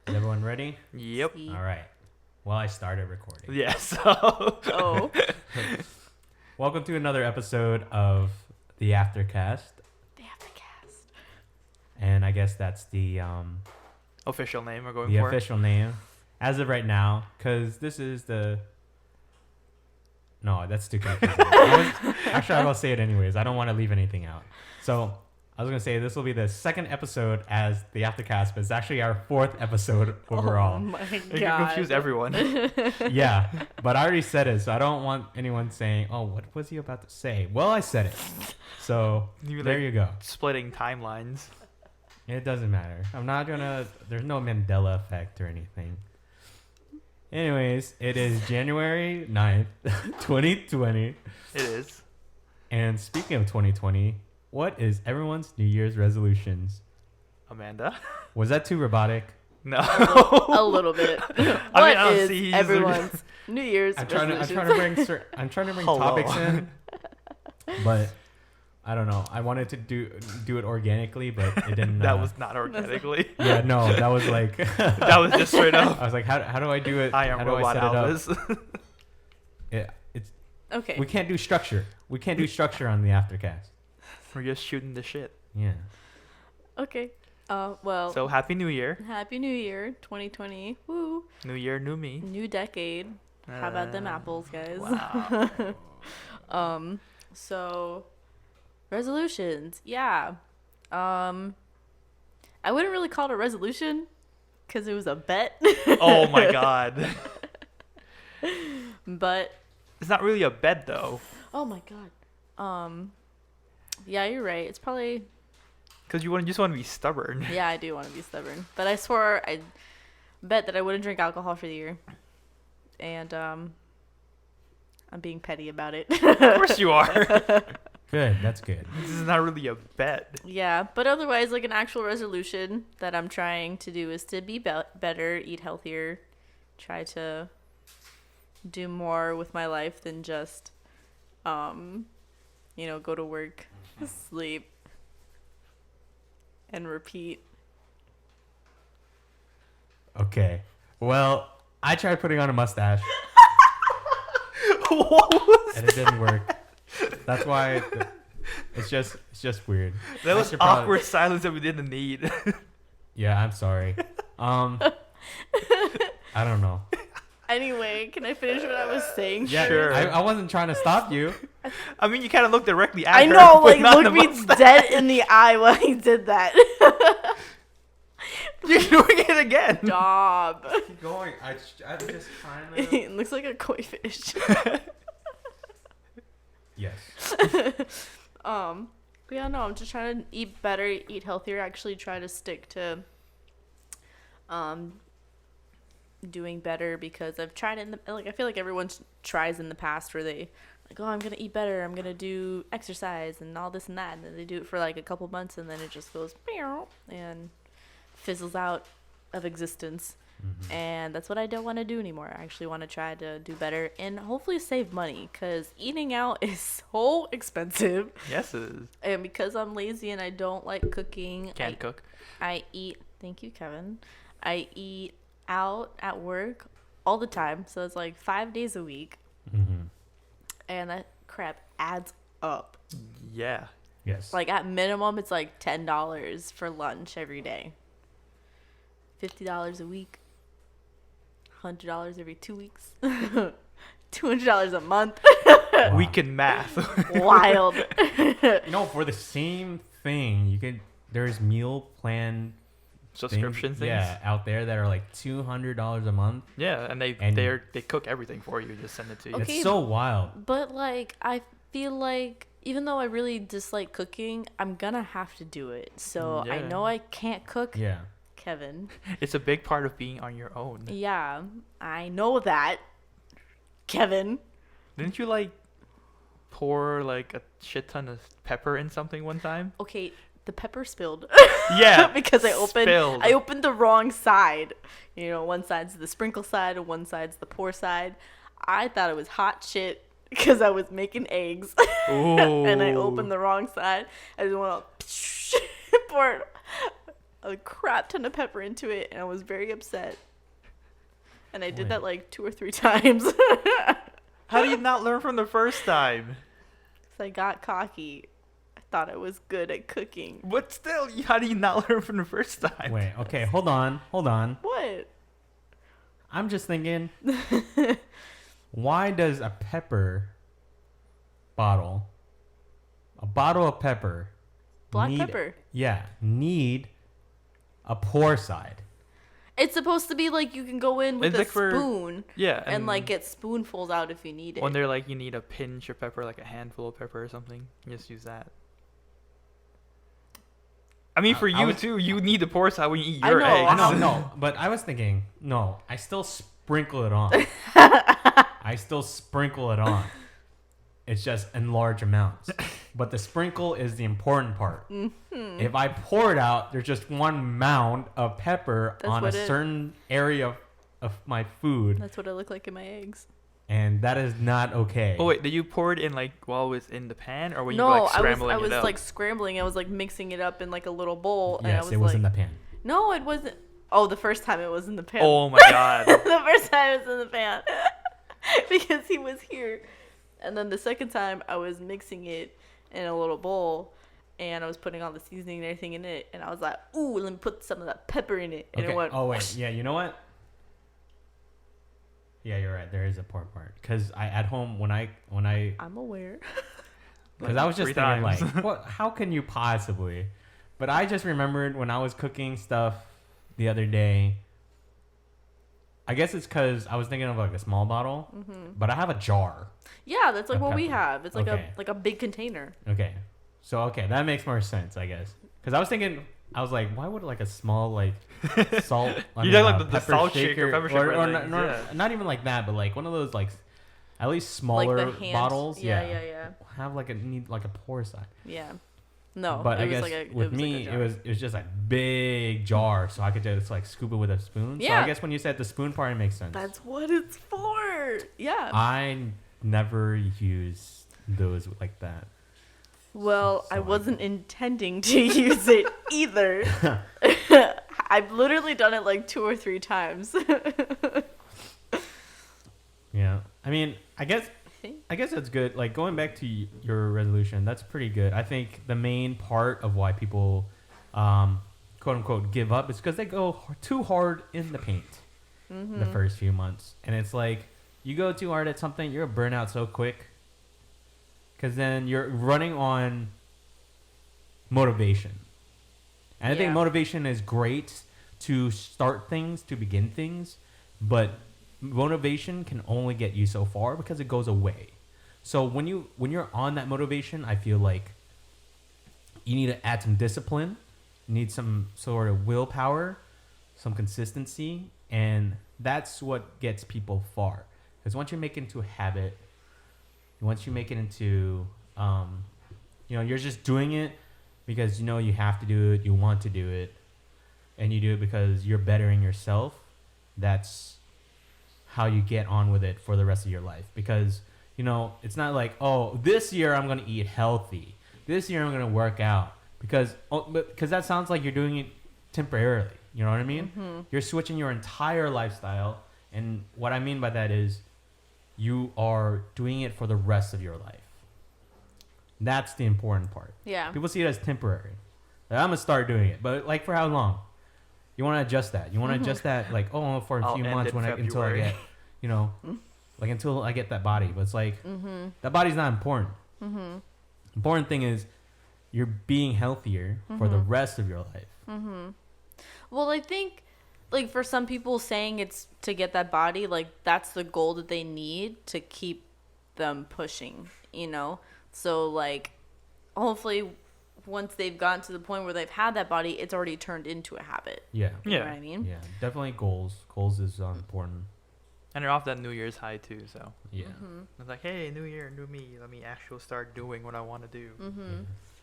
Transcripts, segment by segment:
Is everyone ready? Yep. All right. Well, I started recording. Yeah, so. Oh. Welcome to another episode of the AfterCast. The AfterCast. And I guess that's the Official name we're going the for. official name as of right now, because this is the. No, that's too confusing. Actually, I will say it anyways. I don't want to leave anything out. So I was gonna say this will be the second episode as the AfterCast, but it's actually our fourth episode overall. Oh my god. You can confuse everyone. Yeah, but I already said it, so I don't want anyone saying, "Oh, what was he about to say?" Well, I said it, so there you go. Splitting timelines. It doesn't matter. I'm not gonna. There's no Mandela effect or anything. Anyways, it is January 9th, 2020. It is. And speaking of 2020, what is everyone's New Year's resolutions? Amanda? Was that too robotic? No. A little bit. I don't is see everyone's New Year's I'm resolutions? trying to bring Hello. topics in, but I don't know. I wanted to do it organically, but it didn't. That was not organically. Yeah, no, that was like. That was just straight up. I was like, how do I do it? I am how do Robot I set it up? Elvis. Yeah, it's. Okay. We can't do structure. We can't do structure on the AfterCast. We're just shooting the shit. Yeah. Okay. Well. So, Happy New Year. Happy New Year, 2020. Woo. New Year, new me. New decade. How about them apples, guys? Wow. So resolutions. Yeah. I wouldn't really call it a resolution because it was a bet. Oh my god. But It's not really a bet, though. oh my god. Yeah, you're right. It's probably Because you just want to be stubborn. yeah, I do want to be stubborn. But I swore I bet that I wouldn't drink alcohol for the year. And I'm being petty about it. Of course you are. Good. That's good. This is not really a bet. Yeah, but otherwise, like an actual resolution that I'm trying to do is to be better, eat healthier, try to do more with my life than just, go to work, sleep, and repeat. Okay. Well, I tried putting on a mustache What was and it didn't work. That's why it's just weird. that? I Was should probably- awkward silence that we didn't need. Yeah, I'm sorry. I don't know. Anyway, can I finish what I was saying? Yeah, Sure. I wasn't trying to stop you. I mean, you kind of looked directly at I her. know, but like, not look the me mustache. dead in the eye while he did that. You're doing it again. Stop. Keep going. I'm just trying It looks like a koi fish. Yes. But yeah, no, I'm just trying to eat better, eat healthier, actually try to stick to doing better because I've tried it I feel like everyone tries in the past where they like, oh, I'm going to eat better, I'm going to do exercise and all this and that, and then they do it for like a couple months and then it just goes meow and fizzles out of existence. Mm-hmm. And that's what I don't want to do anymore. I actually want to try to do better and hopefully save money because eating out is so expensive. Yes, it is. And because I'm lazy and I don't like cooking, Can't cook. I eat. Thank you, Kevin. I eat out at work all the time. So it's like 5 days a week. Mm-hmm. And that crap adds up. Yeah. Yes. Like at minimum, it's like $10 for lunch every day. $50 a week. $100 every 2 weeks. $200 a month. Wow. We can math. Wild. For the same thing, there's meal plan Subscription things. Yeah, out there that are like $200 a month. Yeah, and they cook everything for you. Just send it to you. Okay. It's so wild. But like, I feel like even though I really dislike cooking, I'm gonna have to do it. So I Yeah. know I can't cook, Yeah. Kevin. It's a big part of being on your own. Yeah, I know that, Kevin. Didn't you like pour like a shit ton of pepper in something one time? Okay, the pepper spilled. Yeah. because I spilled. opened the wrong side. One side's the sprinkle side and one side's the pour side. I thought it was hot shit because I was making eggs. Ooh. And I opened the wrong side. I just want to pour it a crap ton of pepper into it, and I was very upset. And I did that like 2 or 3 times. How do you not learn from the first time? So I got cocky. I thought I was good at cooking. But still, how do you not learn from the first time? Wait, okay, hold on. What? I'm just thinking, why does a bottle of pepper, Black pepper. Yeah, need a pour side? It's supposed to be like you can go in with It's a like for- spoon Yeah. and like get spoonfuls out if you need it. When they're like, you need a pinch of pepper, like a handful of pepper or something, you just use that. I mean, for you too, you need the pour side when you eat your know, eggs. No, but I was thinking, no, I still sprinkle it on. It's just in large amounts. But the sprinkle is the important part. Mm-hmm. If I pour it out, there's just one mound of pepper on a certain area of my food. That's what it looked like in my eggs. And that is not okay. Oh wait, did you pour it in like while it was in the pan, or when you No, were like scrambling I was it up? like scrambling. I was like mixing it up in like a little bowl. Yes, and I was it was like, in the pan. No, it wasn't. Oh, the first time it was in the pan. Oh my god. The first time it was in the pan. Because he was here. And then the second time I was mixing it in a little bowl. And I was putting all the seasoning and everything in it. And I was like, ooh, let me put some of that pepper in it. And Okay. it went, Oh, wait. Yeah, you know what? Yeah, you're right. There is a pour part. Because at home, when I I'm aware. because I was just 3 thinking, times. like, what? How can you possibly? But I just remembered when I was cooking stuff the other day. I guess it's because I was thinking of like a small bottle, but I have a jar. Yeah, that's like Of what we pepper. have. It's like Okay. a big container. Okay, so that makes more sense, I guess. Because I was thinking, I was like, why would like a small like salt? You got, like, the pepper salt shaker, pepper shaker or things, yeah. not even like that, but like one of those like at least Like smaller the hand. bottles. Yeah. Have like need like a pour side. Yeah. No, But it I was guess like with like me, a jar. it was just a big jar, so I could just like scoop it with a spoon. So Yeah. I guess when you said the spoon part, it makes sense. That's what it's for. Yeah. I never use those like that. Well, So I I wasn't intending to use it either. I've literally done it like 2 or 3 times. Yeah, I mean, I guess that's good. Like going back to your resolution, that's pretty good. I think the main part of why people, quote unquote, give up is because they go too hard in the paint the first few months, and it's like you go too hard at something, you're gonna burn out so quick. Because then you're running on motivation, and I think Yeah. motivation is great to start things, to begin things, but motivation can only get you so far because it goes away. So when you're on that motivation, I feel like you need to add some discipline, you need some sort of willpower, some consistency, and that's what gets people far. Because once you make it into a habit, once you make it into you're just doing it because you know you have to do it, you want to do it, and you do it because you're bettering yourself. That's how you get on with it for the rest of your life. Because it's not like, oh, this year I'm gonna eat healthy, this year I'm gonna work out, because that sounds like you're doing it temporarily. You know what I mean? You're switching your entire lifestyle, and what I mean by that is you are doing it for the rest of your life. That's the important part. Yeah. People see it as temporary. Like, I'm gonna start doing it, but like for how long? You want to adjust that. You want to adjust that, like, oh, for a I'll few end months in until I February. get, like until I get that body. But it's like that body's not important. Important thing is you're being healthier for the rest of your life. Well, I think, like, for some people saying it's to get that body, like, that's the goal that they need to keep them pushing, So, like, hopefully once they've gotten to the point where they've had that body, it's already turned into a habit. Yeah. You know what I mean? Yeah. Definitely goals. Goals is important. And they're off that New Year's high too, so Yeah. it's like, hey, New Year, new me. Let me actually start doing what I want to do.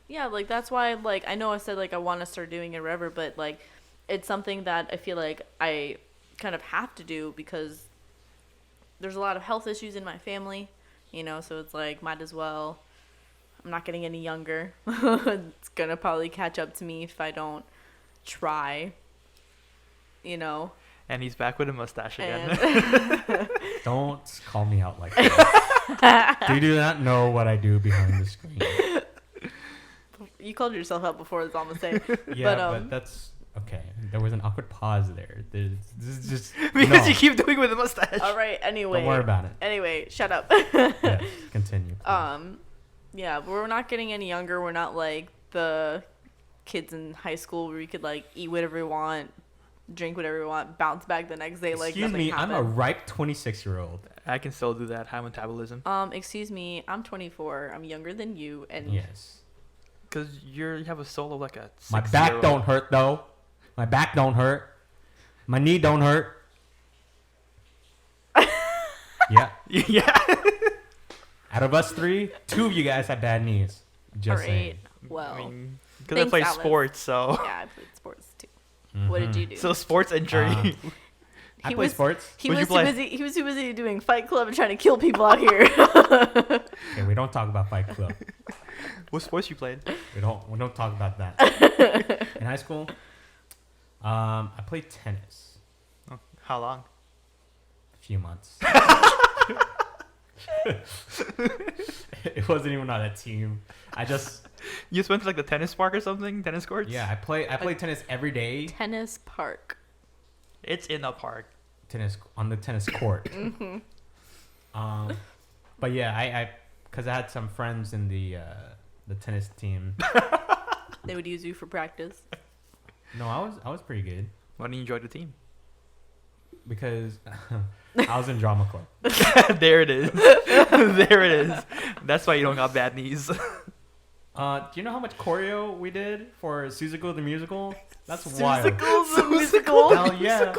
Yeah, like, that's why, like, I know I said, like, I want to start doing it forever, but, like, it's something that I feel like I kind of have to do because there's a lot of health issues in my family, so it's like, might as well. I'm not getting any younger. It's going to probably catch up to me if I don't try. You know. And he's back with a mustache again. And Don't call me out like that. You do not know what I do behind the screen. you called yourself out before. That's all I'm gonna say. Yeah, But, but that's okay. There was an awkward pause there. This is just Because no. you keep doing it with a mustache. All right. Anyway. Don't worry about it. Anyway, shut up. Yes, continue. Yeah, but we're not getting any younger. We're not like the kids in high school where you could like eat whatever you want, drink whatever you want, bounce back the next day like Excuse nothing me, happened. I'm a ripe 26-year-old. I can still do that. High metabolism. Excuse me, I'm 24. I'm younger than you, and Yes. Because you have a soul of like a 6-year-old. My back don't hurt though. My back don't hurt. My knee don't hurt. Yeah. Yeah. Out of us three, 2 of you guys have bad knees. Just all right. saying. Well, I mean, because I Thanks, play Alice. sports, so yeah, I played sports too. What did you do? so sports injury. I He play was- sports. He What'd was you too play? busy. He was too busy doing Fight Club and trying to kill people out here. Okay, we don't talk about Fight Club. What sports you played? We don't talk about that. In high school, I played tennis. Oh, how long? A few months. It wasn't even on a team. I just You just went to like the tennis park or something? Tennis courts? I play tennis every day. Tennis park. It's in a park. Tennis on the tennis court. But yeah, I because I had some friends in the tennis team. They would use you for practice. No, I was pretty good Why didn't you join the team? because I was in drama club. There it is. There it is. That's why you don't got bad knees. Do you know how much choreo we did for Suzuko the musical? That's wild. Musicals, the musical. Hell yeah.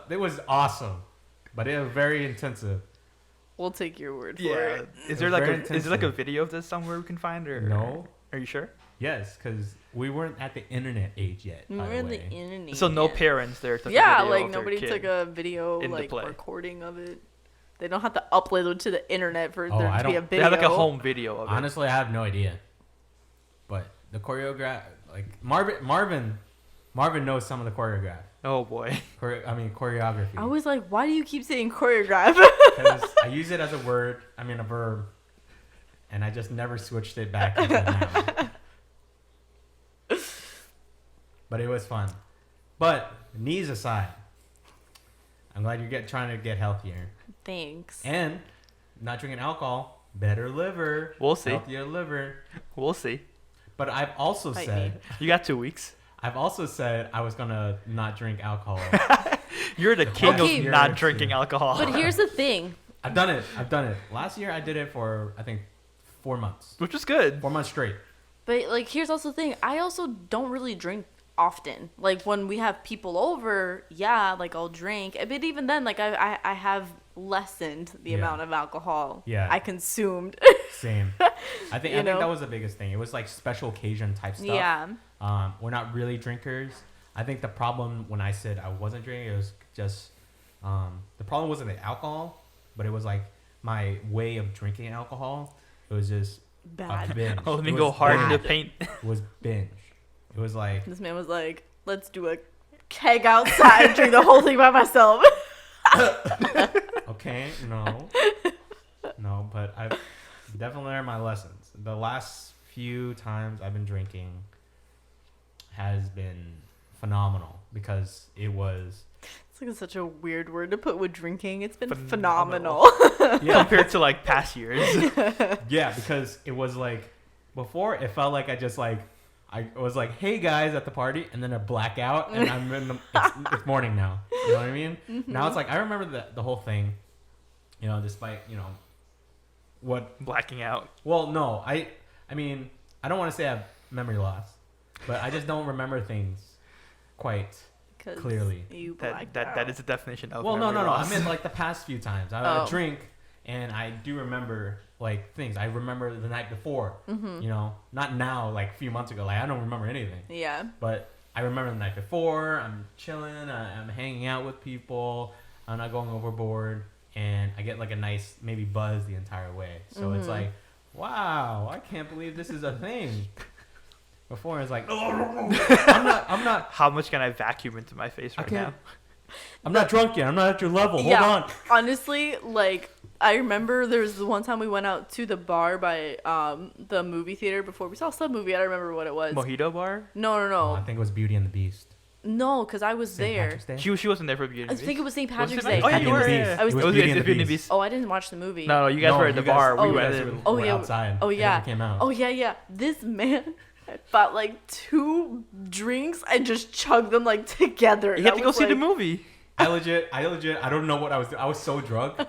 It was awesome, but it was very intensive. We'll take your word for Yeah. it. Is there was like very is there like a intensive. video of this somewhere we can find or No. Are you sure? Yes, because we weren't at the internet age yet. By We're the in the way. internet. So no parents there took a Yeah, video like of their nobody kid. took a video in the like play. recording of it. They don't have to upload it to the internet for Oh, there I to be a don't- They video. had like a home video of it. Honestly, I have no idea. But the choreograph, like Marvin knows some of the choreograph. Oh boy. Choreography. I was like, why do you keep saying choreograph? Because I use it as a verb, and I just never switched it back into a noun. But it was fun. But knees aside, I'm glad you're trying to get healthier Thanks. and not drinking alcohol. Better liver. We'll see. Healthier liver. We'll see. But I've also Fight said me. You got 2 weeks. I was gonna not drink alcohol. You're the king Okay. of not drinking alcohol. But here's the thing. I've done it. Last year I did it for I think 4 months. Which is good. 4 months straight. But like, here's also the thing. I also don't really drink often. Like when we have people over, yeah, like I'll drink. But even then, like I have lessened the Yeah. amount of alcohol Yeah. I consumed. Same. I think You know? that was the biggest thing. It was like special occasion type stuff. Yeah. We're not really drinkers. I think the problem when I said I wasn't drinking, it was just the problem wasn't the alcohol, but it was like my way of drinking alcohol. It was just Bad. a binge. Oh, let me It go was hard in the binge. paint. It was binge. It was like This man was like, let's do a keg outside and drink the whole thing by myself. okay, no, but I've definitely learned my lessons. The last few times I've been drinking has been phenomenal because it was It's like such a weird word to put with drinking. It's been Phenomenal. phenomenal. yeah, Compared to like past years. yeah, because it was like before it felt like I was like, hey guys at the party, and then I black out and I'm in it's morning now. You know what I mean? Now it's like I remember the whole thing, despite what. Blacking out. Well, no, I mean I don't want to say I have memory loss, but I just don't remember things quite 'Cause clearly. You That blacked that out. is the definition of Well, no. memory I loss. meant like the past few times. I Oh. drink, and I do remember like things. I remember the night before. Not now, like a few months ago. Like I don't remember anything. Yeah. But I remember the night before. I'm chilling. I'm hanging out with people. I'm not going overboard, and I get like a nice maybe buzz the entire way. So it's like, wow, I can't believe this is a thing. before. It's like, I'm not. How much can I vacuum into my face right now? I'm not drunk yet. I'm not at your level. Hold on. Honestly, like I remember there was the one time we went out to the bar by the movie theater before we saw some movie. I don't remember what it was. Mojito bar? No. Oh, I think it was Beauty and the Beast. No, because I was St. there. Patrick's Day? She wasn't there for Beauty and I the Beast. think it was St. Was Patrick's it? Day. Oh, yeah, Beauty you and were. the Yeah. Beast. I was It was Beauty Beauty and the and the Beast. Beast. Oh, I didn't watch the movie. No, you guys were at the bar. We went in. Oh, were yeah. outside. Oh, It yeah. never came out. Oh yeah. This man bought like 2 drinks and just chugged them like together. You have to go see the movie. I legit, I don't know what I was doing. I was so drunk.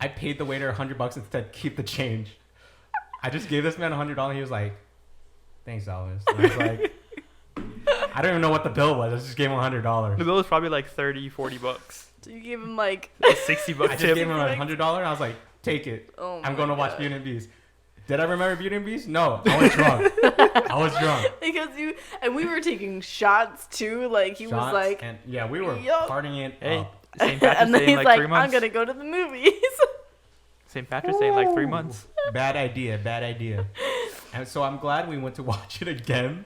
I paid the waiter $100 and said, keep the change. I just gave this man $100. He was like, thanks, Elvis. And I was like, I don't even know what the bill was. I just gave him $100. The bill was probably like $30-$40. So you gave him like $60 I just tip. gave him $100. I was like, take it. Oh I'm my going to watch God. Beauty and the Beast. Did I remember Beauty and the Beast? No, I was drunk. I was drunk. because we were taking shots too. Like he was Shots like, and yeah, we were Yup. partying it Hey, up. St. Patrick's and then Day he's in like like, 3 months. I'm gonna go to the movies. St. Patrick's Day in like 3 months. Bad idea. And so I'm glad we went to watch it again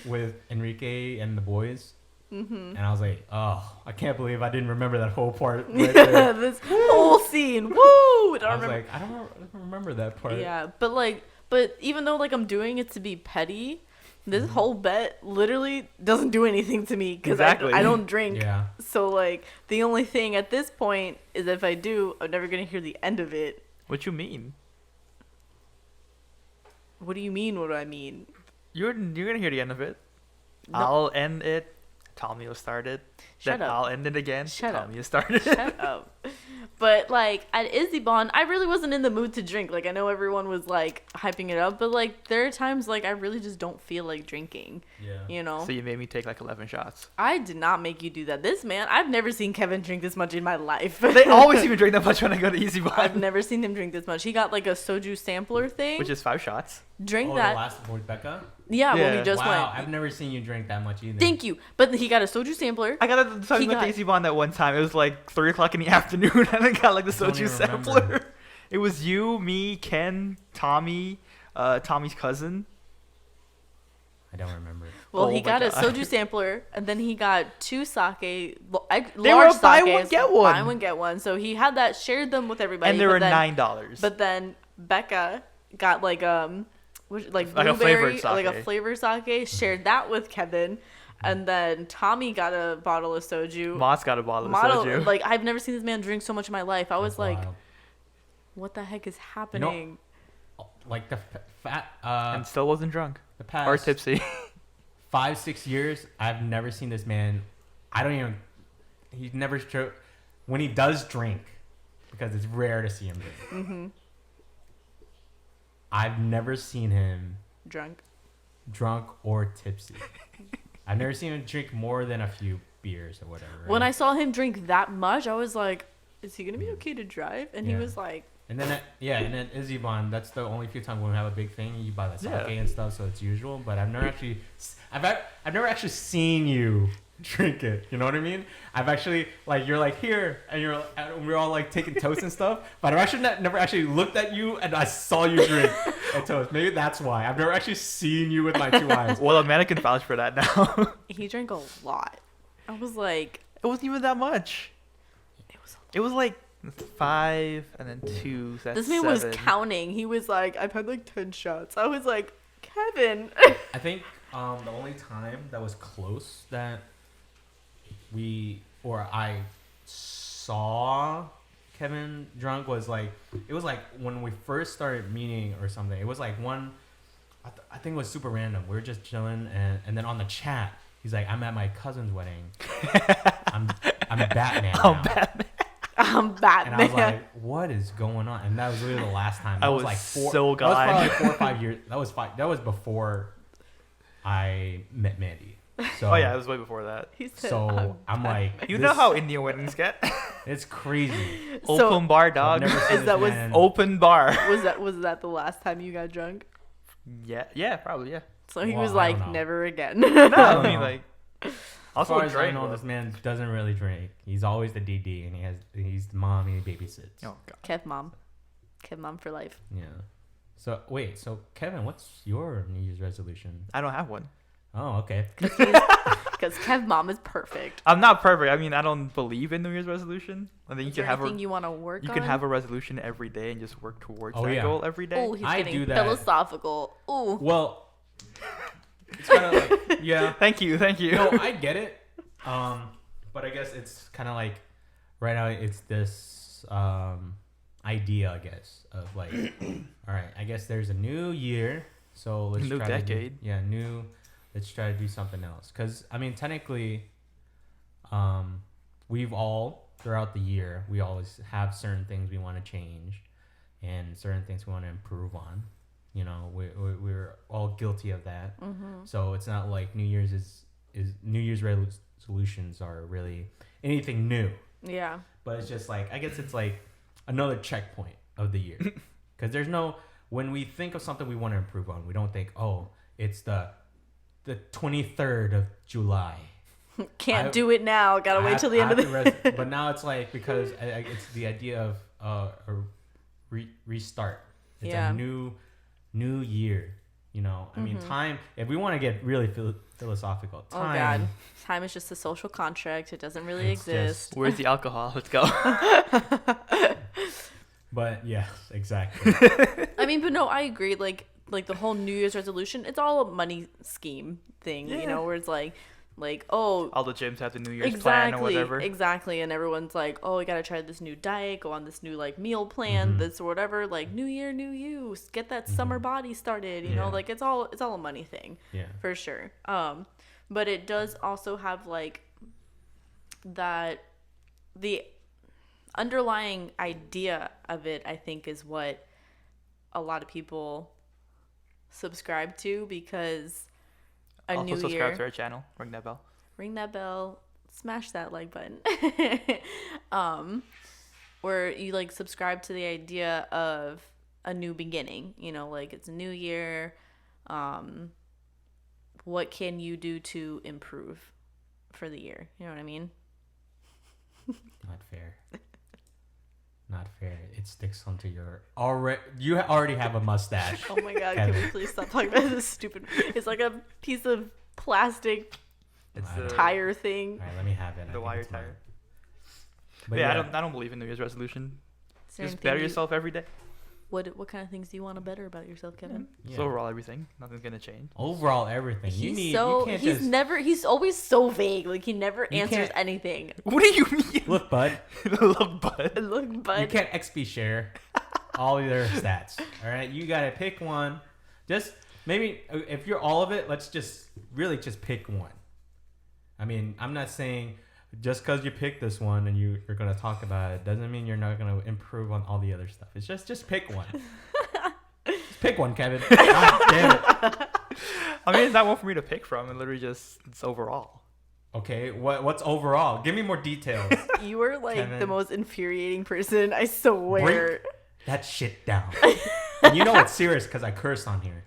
with Enrique and the boys. Mm-hmm. And I was like, oh, I can't believe I didn't remember that whole part. Right there. This whole scene. Woo! I I don't was remember. like, I don't remember that part. Yeah, but even though like I'm doing it to be petty, this whole bet literally doesn't do anything to me because Exactly. I don't drink. Yeah. So like the only thing at this point is if I do, I'm never gonna hear the end of it. What you mean? What do you mean? What do I mean? You're gonna hear the end of it. No. I'll end it. Tommy will start it. Shut then up. I'll end it again. Shut up. Tommy will start it. Shut up. But like at Izzy-Bon, I really wasn't in the mood to drink. Like I know everyone was like hyping it up, but like there are times like I really just don't feel like drinking. Yeah. You know? So you made me take like 11 shots. I did not make you do that. This man, I've never seen Kevin drink this much in my life. They always even drink that much when I go to Easy I've Bun, never seen him drink this much. He got like a soju sampler thing. which is 5 shots. Drink Oh, that. the last with Becca? Yeah, when Yeah. we just Wow, went. I've never seen you drink that much either. Thank you. But he got a soju sampler. I got it the time He with got- Easy Bun that one time. It was like 3 o'clock in the afternoon, and I got like the I don't soju even sampler. remember. It was you, me, Ken, Tommy, Tommy's cousin. I don't remember. Well, Oh he my got a God. soju sampler, and then he got 2 sake, large were buy sakes, one, get one. Buy one get one. So he had that, shared them with everybody. And they but were then- $9. But then Becca got like like Like a blueberry, flavored like a sake. flavored sake. Shared that with Kevin, and then Tommy got a bottle of soju. Moss got a bottle of soju. Like I've never seen this man drink so much in my life. I was That's like, wild. what the heck is happening? Like the fat, and still wasn't drunk the past or tipsy. 5-6 years, I've never seen this man. I don't even. He's never when he does drink, because it's rare to see him drink. Mm-hmm. I've never seen him Drunk. or tipsy. I've never seen him drink more than a few beers or whatever. When right? I saw him drink that much, I was like, is he gonna be okay to drive? And he Yeah. was like, And then and then Izzy Bond. That's the only few times when we have a big thing. You buy the sake Yeah. and stuff, so it's usual. But I've never actually, I've never actually seen you drink it. You know what I mean? I've actually like you're like here, and we're all like taking toast and stuff. But I've actually never actually looked at you, and I saw you drink a toast. Maybe that's why I've never actually seen you with my 2 eyes. Well, a man can vouch for that now. he drank a lot. I was like, It wasn't even that much. It was like 5 and then 2. So that's this man was 7. counting. He was like, I've had like 10 shots. I was like, Kevin. I think the only time that was close that I saw Kevin drunk was like it was like when we first started meeting or something. It was like one I think it was super random. We were just chilling and then on the chat he's like, I'm at my cousin's wedding. I'm Batman now. I'm Batman. I'm And Batman. I was like, what is going on? And that was really the last time. That I was was like so That was probably gone. like 4 or 5 years. That was before I met Mandy. So Oh yeah, it was way before that. He said, so I'm like, You know how Indian weddings get? it's crazy. So- Open bar, I've dog. never seen Is this that was man- Open bar. was that the last time you got drunk? Yeah, probably, yeah. So he Well, was I like, don't know. never again. No, don't I mean know. like. As Also, far as I Drake know, was- this man doesn't really drink. He's always the DD, and he's the mom, and he babysits. Oh god. Kev mom for life. Yeah. So wait, so Kevin, what's your New Year's resolution? I don't have one. Oh, okay. Because Kev Mom is perfect. I'm not perfect. I mean, I don't believe in New Year's resolution. I think Is there anything you want to work on? You can have a resolution every day and just work towards that yeah. goal every day. Oh, he's I getting do that. philosophical. Ooh. Well, it's kind of like yeah. Thank you. No, I get it. But I guess it's kind of like right now it's this idea, I guess, of like, all right, I guess there's a new year, so let's New try decade. let's try to do something else. Because I mean, technically, we've all throughout the year we always have certain things we want to change, and certain things we want to improve on. You know, we're all guilty of that. Mm-hmm. So it's not like New Year's is New Year's resolutions are really anything new. Yeah. But it's just like, I guess it's like another checkpoint of the year. Because there's no, when we think of something we want to improve on, we don't think, oh, it's the 23rd of July. Can't do it now. Gotta wait till the end of the But now it's like, because it's the idea of a restart. It's Yeah. a new year. You know, I mean, time, if we want to get really philosophical, time. Oh God, time is just a social contract. It doesn't really It's exist. Where's the alcohol? Let's go. But yes, exactly. I mean, but no, I agree. Like the whole New Year's resolution, it's all a money scheme thing. You know, where it's like oh, All the gyms have the New Year's plan or whatever. Exactly, and everyone's like, oh, I gotta try this new diet, go on this new like meal plan, this or whatever. Like New Year, new you, get that summer body started. You know, Yeah. like it's all a money thing. Yeah. For sure. But it does also have like that the underlying idea of it, I think, is what a lot of people subscribe to, because a Also new subscribe year, to our channel. Ring that bell. smash that like button. Where you like subscribe to the idea of a new beginning, you know, like it's a new year. What can you do to improve for the year? You know what I mean? Not fair. Not fair. It sticks onto your you already have a mustache. Oh my God, can we please stop talking about this stupid, it's like a piece of plastic It's Alright. the tire thing. All right, let me have it. I The think wire it's mine. tire. But yeah, I don't believe in New Year's resolution. Is there Just anything better you- yourself every day. What kind of things do you want to better about yourself, Kevin? Yeah. So overall, everything. Nothing's gonna change. Overall, everything. You He's can't just he's always so vague. Like he never You answers can't- anything. What do you mean? look, bud. Look, bud. Look, You bud. can't XP share all your stats. All right, you gotta pick one. Just maybe if you're all of it, let's just really just pick one. I mean, I'm not saying just because you pick this one and you're gonna talk about it doesn't mean you're not gonna improve on all the other stuff. It's just pick one. Just pick one, Kevin. God damn it. I mean, it's not one for me to pick from. It literally just it's overall. Okay, what's overall? Give me more details. You are like Kevin. the most infuriating person. I swear. Break that shit down. And you know it's serious because I curse on here.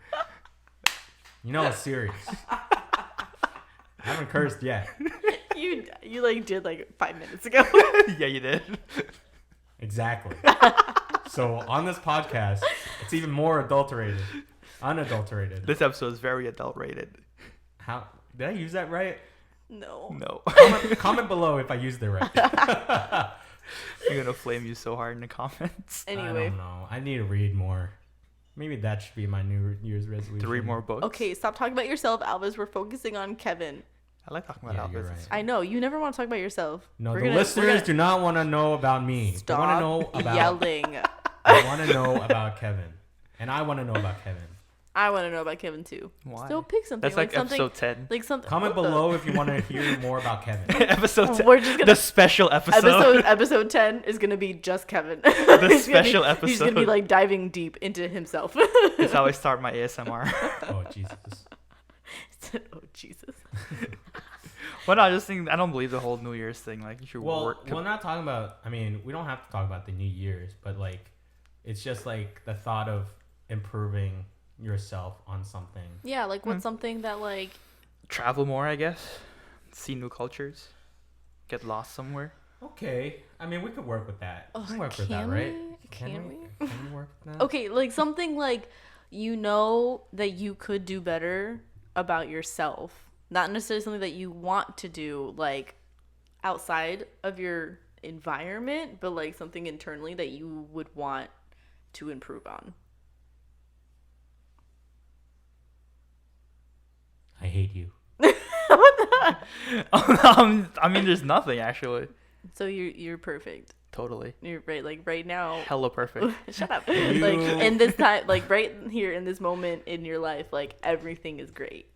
You know it's serious. I haven't cursed yet. You like did like 5 minutes ago. Yeah, you did. Exactly. So on this podcast, it's even more unadulterated. This episode is very adult rated. How did I use that right? No. No. Comment below if I used it right. I'm gonna flame you so hard in the comments. I Anyway. don't know. I need to read more. Maybe that should be my New Year's resolution. 3 more books. Okay, stop talking about yourself, Alvis. We're focusing on Kevin. I like talking about Yeah, Alvis. you're right. I know you never want to talk about yourself. No, We're the gonna- listeners we're gonna- do not want to know about me. Stop They want to know about. yelling. They want to know about Kevin, and I want to know about Kevin. I want to know about Kevin too. Why? Still pick something. That's like something, episode 10. Like something. Comment what the- below if you want to hear more about Kevin. Episode 10. We're just gonna The special episode. episode 10 is gonna be just Kevin. The He's gonna be- special He's gonna be episode. like diving deep into himself. That's how I start my ASMR. Oh Jesus. Oh Jesus. Well, no, I just think I don't believe the whole New Year's thing. Like you should Well, work. we're not talking about. I mean, we don't have to talk about the New Year's, but like, it's just like the thought of improving yourself on something. Yeah, like what's something that like Travel more, I guess. See new cultures. Get lost somewhere. Okay. I mean, we could work with that. We can work with that, Can right? we? Can we? Can we work with that? Okay, like something like you know that you could do better about yourself. Not necessarily something that you want to do like outside of your environment, but like something internally that you would want to improve on. I hate you. I mean, there's nothing actually. So you're perfect. Totally. You're right. Like right now. Hella perfect. Shut up. Like in this time, like right here in this moment in your life, like everything is great.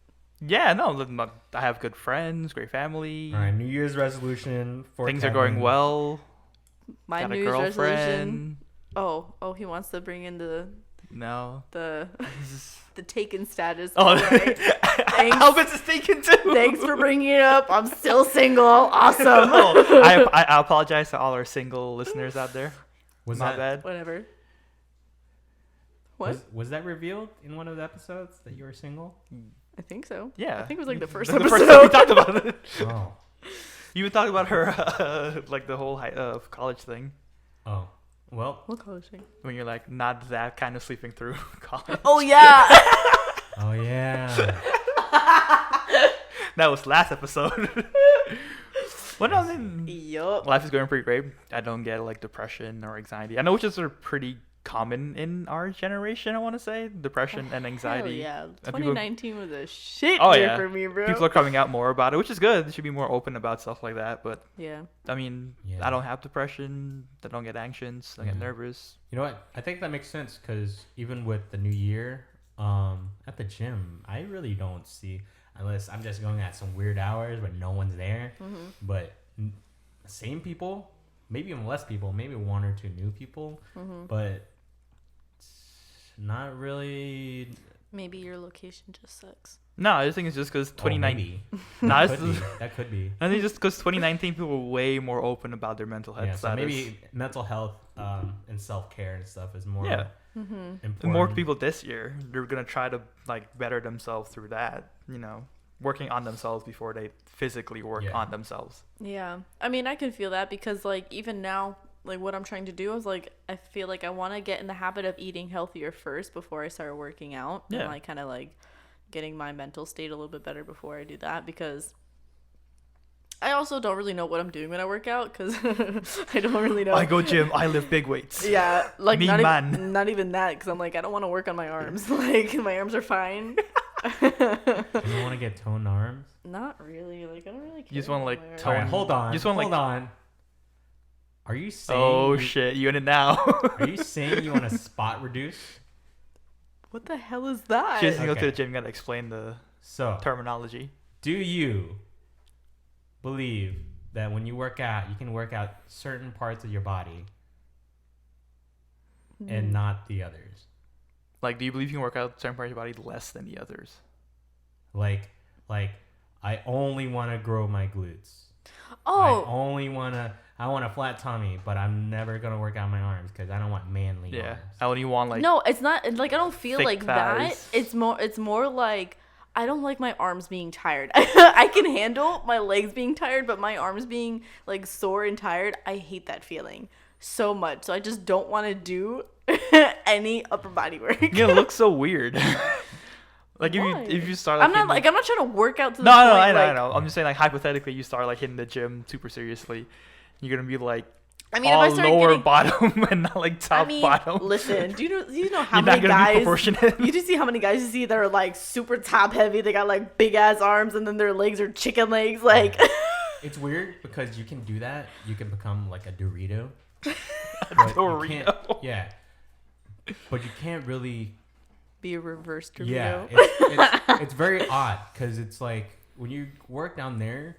Yeah, no, I have good friends, great family. All right, New Year's resolution. For Things are going well. My Got New a Year's resolution. girlfriend. Oh, he wants to bring in the No. taken status. Oh, Alright. Thanks. Albus is taken too. Thanks for bringing it up. I'm still single. Awesome. Oh, I apologize to all our single listeners out there. Was My that bad. Whatever. What? Was that revealed in one of the episodes that you were single? I think so. Yeah. I think it was like the first The episode. first time we talked about it. Oh. You were talking about her, like the whole college thing. Oh. Well. What college thing? When you're like not that kind of sleeping through college. Oh yeah. Oh yeah. That was last episode. Well, no, then Yup. life is going pretty great. I don't get like depression or anxiety. I know which is are pretty common in our generation. I want to say depression and anxiety. Hell yeah. And 2019 was a shit Oh, year yeah. for me, bro. People are coming out more about it, which is good. They should be more open about stuff like that. But Yeah. I mean, Yeah. I don't have depression. I don't get anxious. I don't get Yeah. nervous. You know what? I think that makes sense because even with the new year, at the gym, I really don't see unless I'm just going at some weird hours when no one's there. Mm-hmm. But same people, maybe even less people, maybe one or two new people, Mm-hmm. but it's not really. Maybe your location just sucks. No, I just think it's just because 2019. Oh, No, maybe. it's Could be. That could be. I think just because 2019 people were way more open about their mental health Yeah, so status. maybe mental health and self care and stuff is more Yeah. Mm-hmm. important. And more people this year, they're gonna try to like better themselves through that. You know, working on themselves before they physically work Yeah. on themselves. Yeah. I mean, I can feel that because, like, even now, like, what I'm trying to do is, like, I feel like I want to get in the habit of eating healthier first before I start working out. Yeah. And, like, kind of, like, getting my mental state a little bit better before I do that because I also don't really know what I'm doing when I work out because I don't really know. I go gym. I lift big weights. Yeah. Like, Mean man. not even that because I'm like, I don't want to work on my arms. Like, my arms are fine. You don't want to get toned arms. Not really. Like, I don't really care. You just wanna, about like, my arms. tone- Alright, hold on. You just want, hold like- on. Are you saying? Oh you, shit, you in it now. Are you saying you want to spot reduce? What the hell is that? Just go to Okay. the gym. Gotta explain the So, terminology. do you believe that when you work out, you can work out certain parts of your body and not the others? Like, do you believe you can work out certain parts of your body less than the others? Like, I only want to grow my glutes. Oh. I want a flat tummy, but I'm never gonna work out my arms because I don't want manly Yeah. arms. I only want like. No, it's not like I don't feel thick like that. thighs. It's more like I don't like my arms being tired. I can handle my legs being tired, but my arms being like sore and tired, I hate that feeling so much. So I just don't want to do any upper body work. You look so weird. Like Why? if you start like I'm not hitting- I'm not trying to work out to the No, point, I like, know. I'm just saying, like, hypothetically, you start like hitting the gym super seriously, you're gonna be like I mean, all if I start lower getting, bottom and not like top I mean, bottom. listen, do you know how You're many not gonna be guys? proportionate. You just see how many guys you see that are like super top heavy. They got like big ass arms, and then their legs are chicken legs. Like, It's weird because you can do that. You can become like a Dorito. Dorito. Yeah. But you can't really. be a reverse Dorito. Yeah. It's very odd because it's like when you work down there,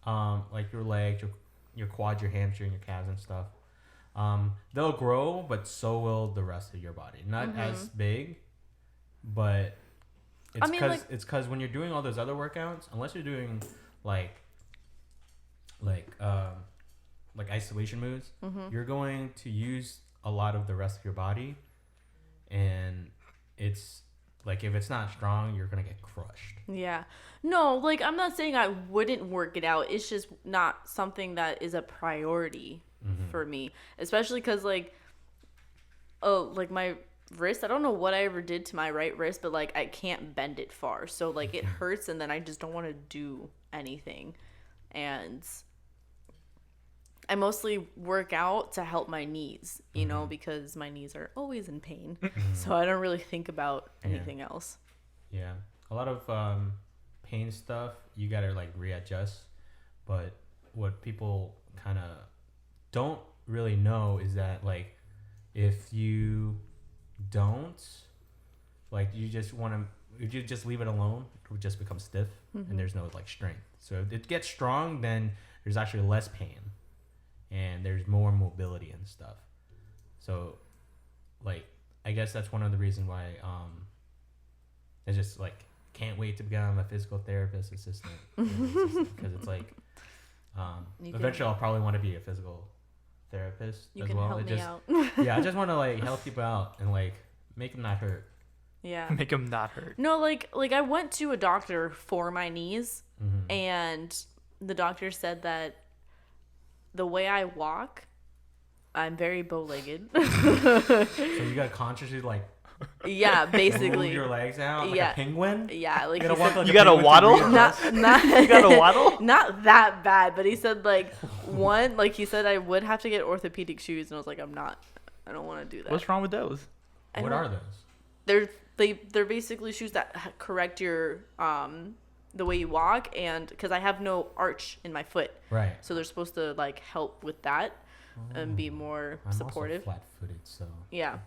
like your legs, your quads, your hamstring, your calves and stuff, they'll grow, but so will the rest of your body. Not as big, but it's I mean, because like- it's because when you're doing all those other workouts, unless you're doing like isolation moves, you're going to use a lot of the rest of your body, and it's Like if it's not strong, you're gonna get crushed. Yeah. No, like I'm not saying I wouldn't work it out. It's just not something that is a priority for me, especially because like my wrist, I don't know what I ever did to my right wrist, but like I can't bend it far, so like it hurts, and then I just don't want to do anything. And I mostly work out to help my knees, you know, because my knees are always in pain, so I don't really think about anything else. Yeah, a lot of pain stuff you gotta like readjust, but what people kind of don't really know is that like if you don't like you just want to, if you just leave it alone, it would just become stiff and there's no like strength. So if it gets strong, then there's actually less pain and there's more mobility and stuff. So like I guess that's one of the reasons why I just like can't wait to become a physical therapist assistant, because it's like eventually I'll probably want to be a physical therapist You as can well. help It me just, out. yeah, I just want to like help people out and like make them not hurt. Yeah. Make them not hurt. No, like I went to a doctor for my knees, and the doctor said that the way I walk, I'm very bow-legged. So you gotta consciously like Yeah, basically. move your legs out like Yeah. a penguin. Yeah, like You he gotta walk said, like You a gotta penguin to waddle? readjust. not You gotta waddle? not that bad, but he said like one, like he said I would have to get orthopedic shoes, and I was like, I don't want to do that. What's wrong with those? I What don't- are those? They're basically shoes that correct your the way you walk, and because I have no arch in my foot, Right. so they're supposed to like help with that and be more I'm supportive. also flat-footed, so Yeah.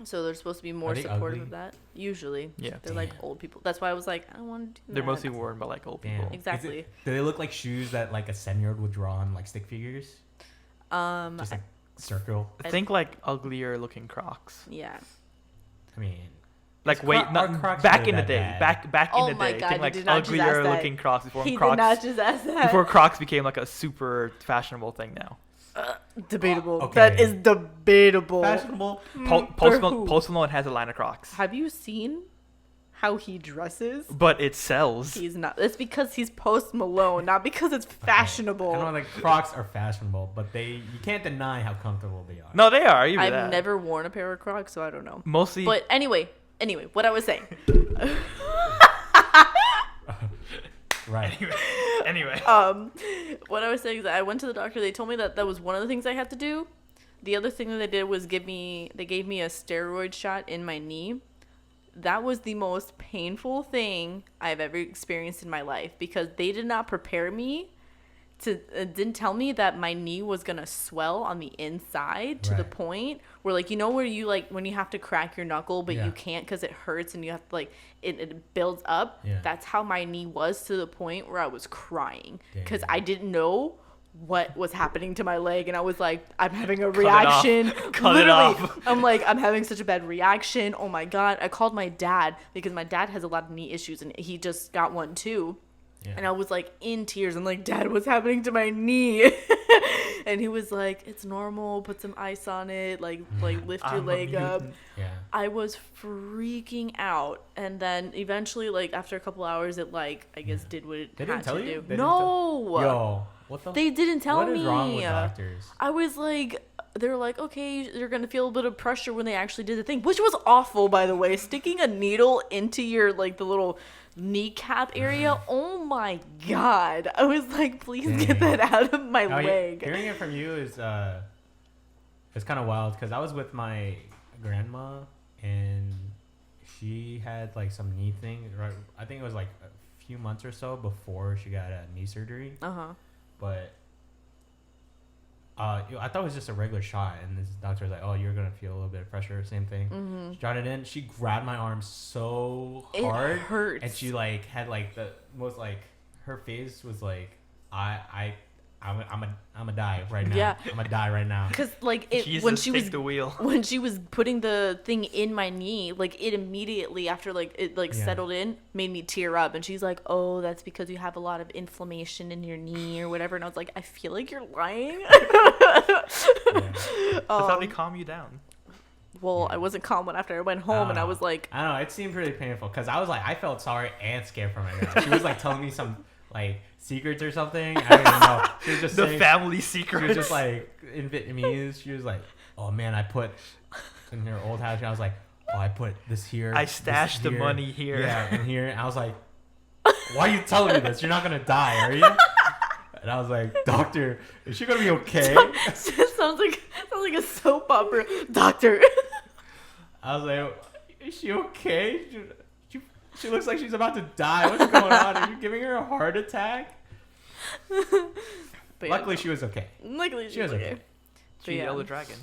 So they're supposed to be more Are they supportive ugly? of that. Usually. Yeah. They're like Damn. old people. That's why I was like, I don't want to do that. They're mostly worn by like old damn. people. Exactly. Do they look like shoes that like a 7-year-old would draw on like stick figures? Just like circle. I think like uglier looking Crocs. Yeah. I mean, Like Is wait, Cro- not are Crocs back really in the that day. bad? Back Oh in the my day. God, Think you like did not just ask uglier that. looking Crocs before He Crocs did not just ask that. before Crocs became like a super fashionable thing now. Debatable. Okay. That is debatable. fashionable. Post Malone has a line of Crocs, Have you seen how he dresses? but it sells. He's not. It's because he's Post Malone, not because it's fashionable. I know like Crocs are fashionable, but you can't deny how comfortable they are. No, they are. You I've never worn a pair of Crocs, so I don't know. Mostly, But anyway, what I was saying. Right. anyway. What I was saying is that I went to the doctor. They told me that was one of the things I had to do. The other thing that they did was they gave me a steroid shot in my knee. That was the most painful thing I've ever experienced in my life, because they did not prepare me to didn't tell me that my knee was gonna swell on the inside to the Right. point where, like, you know, where you like when you have to crack your knuckle but Yeah. you can't because it hurts and you have to like it builds up. Yeah. That's how my knee was, to the point where I was crying because Dang. I didn't know what was happening to my leg, and I was like, I'm having a Cut it off. reaction. Cut it off. I'm like, I'm having such a bad reaction. Oh my God. I called my dad because my dad has a lot of knee issues and he just got one too. Yeah. And I was like in tears. I'm like, Dad, what's happening to my knee? And he was like, it's normal. Put some ice on it. Like lift your I'm a leg up. mutant. Yeah. I was freaking out. And then eventually, like after a couple hours, it like, I guess did what it They had didn't tell to you? do. They didn't No. Yo, what the? They didn't tell What me. is wrong with doctors? I was like, they were like, okay, you're gonna feel a bit of pressure when they actually did the thing, which was awful, by the way. Sticking a needle into your like the little kneecap area. Oh my God! I was like, please get Dang. that out of my Now, leg. Hearing it from you is it's kind of wild, because I was with my grandma and she had like some knee thing. Right, I think it was like a few months or so before she got a knee surgery. But I thought it was just a regular shot, and this doctor was like, "Oh, you're gonna feel a little bit of pressure." Same thing. She got it in. She grabbed my arm so It hard, hurts. and she like had like the most like her face was like, I'm a die right now. Yeah. I'm gonna die right now. Because like it Jesus, when she take was the wheel. when she was putting the thing in my knee, like it immediately after like it like Yeah. settled in made me tear up, and she's like, oh, that's because you have a lot of inflammation in your knee or whatever, and I was like, I feel like you're lying. Yeah. That's how they calm you down. well, I wasn't calm when after I went home, and I was like, I don't know. It seemed pretty painful because I was like, I felt sorry and scared for my girl. She was like telling me some like secrets or something. I don't even know. She was just the saying, family secrets. She was just like in Vietnamese. She was like, oh man, I put in her old house. And I was like, oh, I put this here. I stashed the here. money here. Yeah, and here. And I was like, why are you telling me this? You're not gonna die, are you? And I was like, doctor, is she gonna be okay? sounds like a soap opera. Doctor. I was like, is she okay? She looks like she's about to die. What's going on? Are you giving her a heart attack? But Luckily, she was okay. Luckily, she was okay. She yelled the dragon.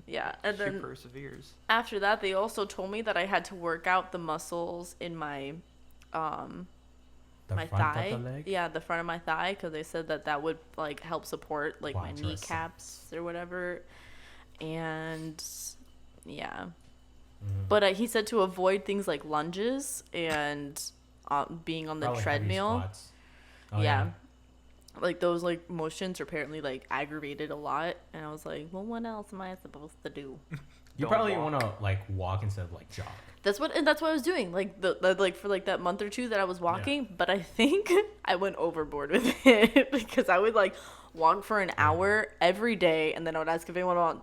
Yeah, and then she perseveres. After that, they also told me that I had to work out the muscles in my my thigh. Of the leg? Yeah, the front of my thigh, because they said that would like help support like my kneecaps or whatever. And yeah, but he said to avoid things like lunges and being on the treadmill. Yeah. Like those like motions are apparently like aggravated a lot, and I was like, well, what else am I supposed to do? You probably want to like walk instead of like jog. That's what I was doing, like the like for like that month or two that I was walking. But I think I went overboard with it because I would like walk for an hour every day, and then I would ask if anyone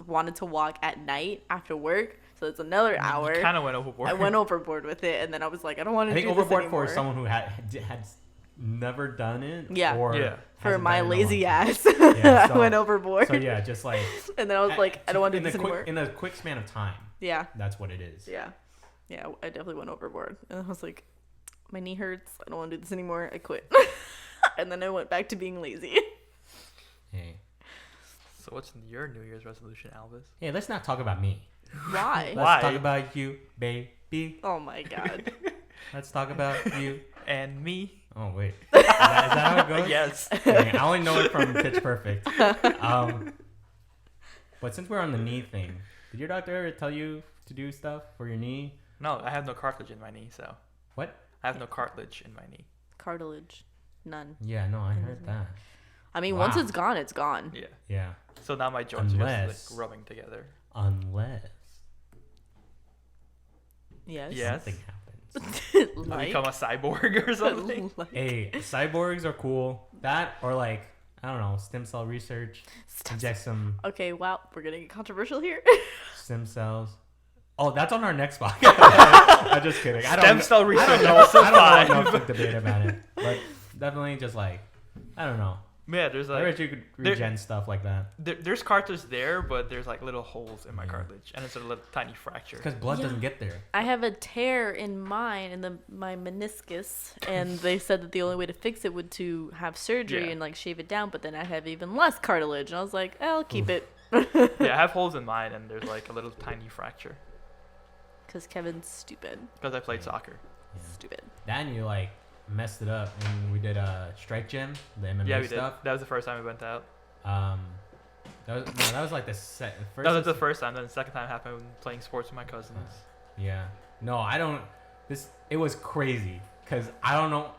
wanted to walk at night after work. So it's another hour. You kind of went overboard. I went overboard with it, and then I was like, I don't want to do this anymore. I think overboard for someone who had never done it. Yeah. Or for my lazy ass, I went overboard. So yeah, just like. And then I was like, I don't want to do this anymore. In a quick span of time. Yeah. That's what it is. Yeah. Yeah, I definitely went overboard. And I was like, my knee hurts. I don't want to do this anymore. I quit. And then I went back to being lazy. Hey. So what's your New Year's resolution, Alvis? Hey, let's not talk about me. Why? Let's talk about you, baby. Oh my god. Let's talk about you. And me. Oh, wait. Is that how it goes? Yes. Dang, I only know it from Pitch Perfect. But since we're on the knee thing, did your doctor ever tell you to do stuff for your knee? No, I have no cartilage in my knee, so. What? I have no cartilage in my knee. Cartilage. None. Yeah, no, I heard that. I mean, once it's gone, it's gone. Yeah. Yeah. So now my joints are just like rubbing together. Unless. Yes. Something happens. I become a cyborg or something. Hey, cyborgs are cool. That or like, I don't know, stem cell research. Inject some. Okay, wow, we're gonna get controversial here. Stem cells. Oh, that's on our next podcast. I'm just kidding. Stem cell research. I don't know enough to debate about it, but definitely just like, I don't know. Yeah, there's like. I wish you could regen stuff like that. There's cartilage there, but there's like little holes in my cartilage, and it's a little tiny fracture. Because blood doesn't get there. I have a tear in mine, in my meniscus, and they said that the only way to fix it would to have surgery and like shave it down, but then I have even less cartilage, and I was like, I'll keep it. Yeah, I have holes in mine, and there's like a little tiny fracture. Because Kevin's stupid. Because I played soccer. Yeah. Stupid. Then you like messed it up when we did a strike gym, the MMA yeah, we stuff. did. That was the first time we went out. That was like the first. That was the first time. Then the second time happened when playing sports with my cousins. Yeah. No, I don't. It was crazy because I don't know.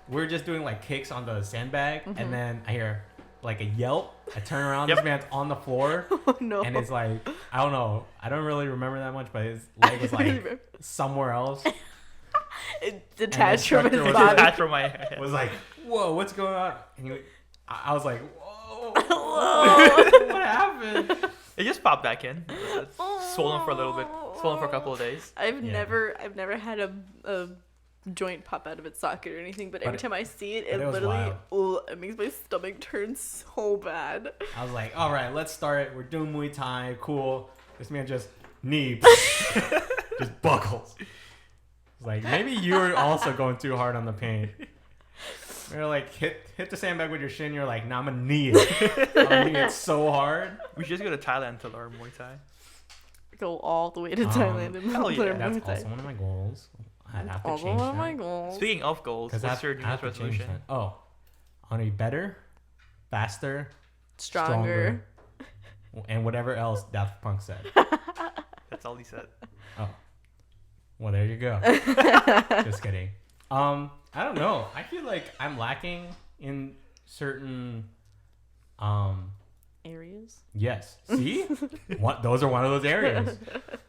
We're just doing like kicks on the sandbag, and then I hear like a yelp. I turn around. This man's on the floor. Oh no. And it's like, I don't know. I don't really remember that much, but his leg was like somewhere else. It detached from his was body. Detached from my head. Was like, whoa, what's going on? And I was like, whoa. Whoa. What happened? It just popped back in. It's swollen for a little bit. Swollen for a couple of days. I've never had a joint pop out of its socket or anything, but every time I see it, it literally it makes my stomach turn so bad. I was like, all right, let's start it. We're doing Muay Thai. Cool. This man just knee just buckles. It's like, maybe you were also going too hard on the paint. You're like, hit the sandbag with your shin. You're like, nah, I'm gonna knee it. I'm gonna knee it so hard. We should just go to Thailand to learn Muay Thai. Go all the way to Thailand and hell yeah. learn That's Muay Thai. also one of my goals. I'd have to Also change one of that. my goals. Speaking of goals, what's your New Year's resolution? Oh, I want to be better, faster, Stronger. and whatever else Daft Punk said. That's all he said. Oh, well, there you go. Just kidding. I don't know. I feel like I'm lacking in certain areas. Yes. See? Those are one of those areas.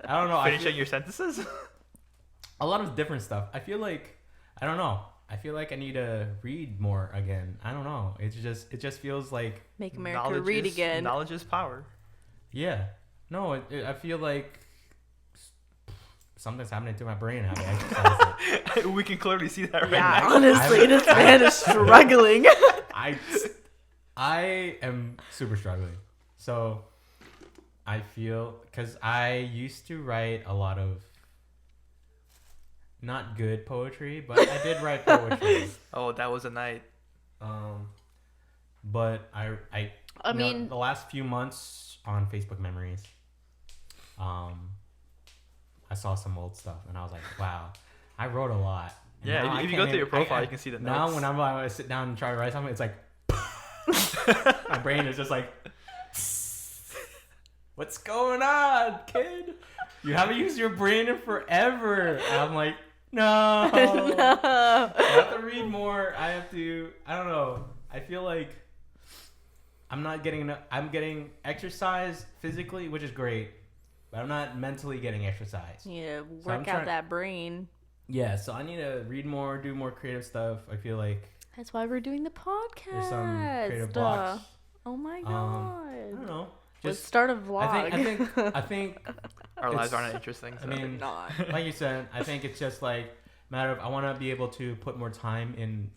I don't know. Finishing your sentences. A lot of different stuff. I feel like, I don't know. I feel like I need to read more again. I don't know. It just feels like, Make America read again. Knowledge is power. yeah. No, I feel like something's happening to my brain. I mean, exercise it. We can clearly see that right Yeah, now. honestly, this man is struggling. I am super struggling. So I feel, because I used to write a lot of not good poetry, but I did write poetry. Oh, that was a night. But I mean, the last few months on Facebook Memories, I saw some old stuff and I was like, wow, I wrote a lot. And Yeah, if you go through your profile, you can see the notes. Now when I sit down and try to write something, it's like my brain is just like, what's going on, kid? You haven't used your brain in forever. And I'm like, no. I have to read more. I don't know. I feel like I'm not getting enough. I'm getting exercise physically, which is great, but I'm not mentally getting exercise. Yeah, work out that brain. Yeah, so I need to read more, do more creative stuff. I feel like that's why we're doing the podcast. There's some creative blocks. Oh my god. I don't know. Let's start a vlog. I think our lives aren't interesting. So. I mean, not. Like you said, I think it's just like a matter of I want to be able to put more time in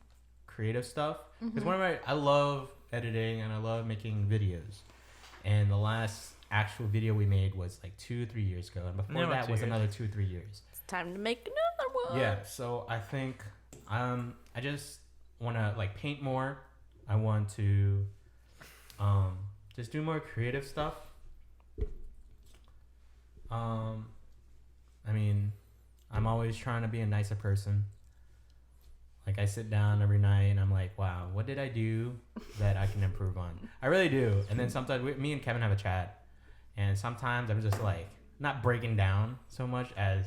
creative stuff because I love editing and I love making videos, and the last actual video we made was like 2-3 years ago, and before that was another 2-3 years. It's time to make another one. Yeah, so I think I just want to like paint more. I want to just do more creative stuff. I mean, I'm always trying to be a nicer person. Like I sit down every night and I'm like, wow, what did I do that I can improve on? I really do. And then sometimes me and Kevin have a chat, and sometimes I'm just like not breaking down so much as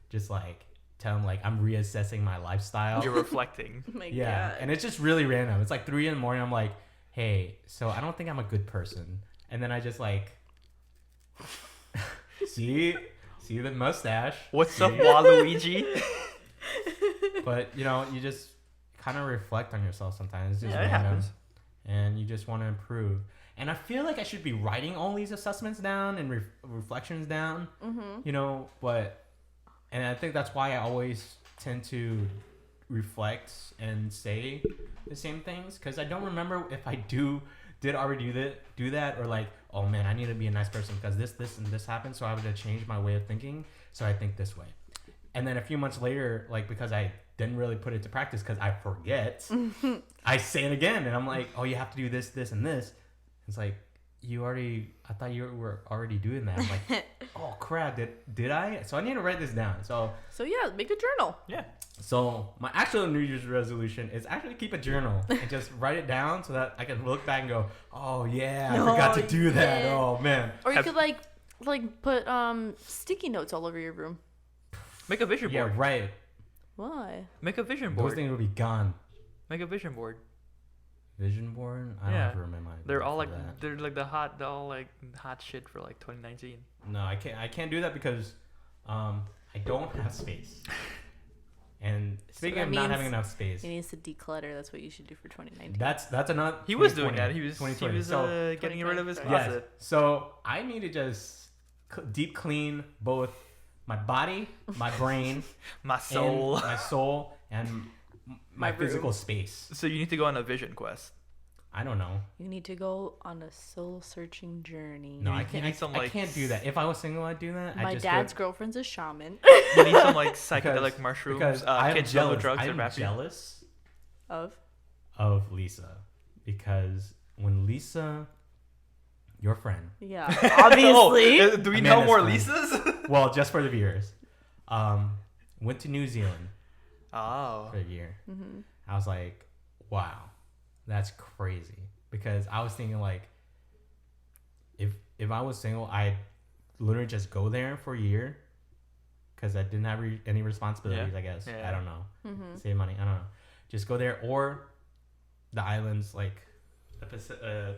just like tell him like I'm reassessing my lifestyle. You're reflecting. Oh my Yeah, God. and it's just really random. It's like 3 a.m. I'm like, hey, so I don't think I'm a good person. And then I just like, see the mustache. What's up, Waluigi? But you know, you just kind of reflect on yourself sometimes. It's just Yeah, it random, happens. and you just want to improve. And I feel like I should be writing all these assessments down and reflections down. You know, and I think that's why I always tend to reflect and say the same things, because I don't remember if I did already do that, or like, oh man, I need to be a nice person because this and this happened, so I have to change my way of thinking, so I think this way. And then a few months later, like because I didn't really put it to practice because I forget, I say it again, and I'm like, oh, you have to do this, this, and this. It's like, I thought you were already doing that. I'm like, oh crap, did I? So I need to write this down. So yeah, make a journal. Yeah. So my actual New Year's resolution is actually keep a journal and just write it down so that I can look back and go, oh yeah, I forgot to do that. Yeah. Oh man. Or you could like put sticky notes all over your room. Make a vision board. Yeah, right. Why? Make a vision Those board. things will be gone. Make a vision board. Vision board? I don't Yeah. have room in my They're board all for like that. they're like hot shit for like 2019. No, I can't do that because I don't have space. And speaking that of not means having enough space, He needs to declutter. That's what you should do for 2019. that's another. He was doing that. He was 2020. getting rid of his 2020. closet. Yes. So I need to just deep clean both my body, my brain, My soul. and my soul, and my My physical room. space. So you need to go on a vision quest. I don't know. You need to go on a soul-searching journey. No, You I need can't. some, I like, can't do that. If I was single, I'd do that. My I'd just dad's go, girlfriend's a shaman. You need some like psychedelic mushrooms. because I'm Kids jealous. level drugs. I'm are happy. jealous of Lisa, because when Lisa, your friend, yeah, obviously. Oh, do we know Amanda's more friend. Lisas? well, just for the viewers, went to New Zealand Oh. for a year. Mm-hmm. I was like, wow, that's crazy. Because I was thinking like, if I was single, I'd literally just go there for a year, because I didn't have any responsibilities. Yeah. I guess Yeah. I don't know. Mm-hmm. Save money. I don't know. Just go there, or the islands like the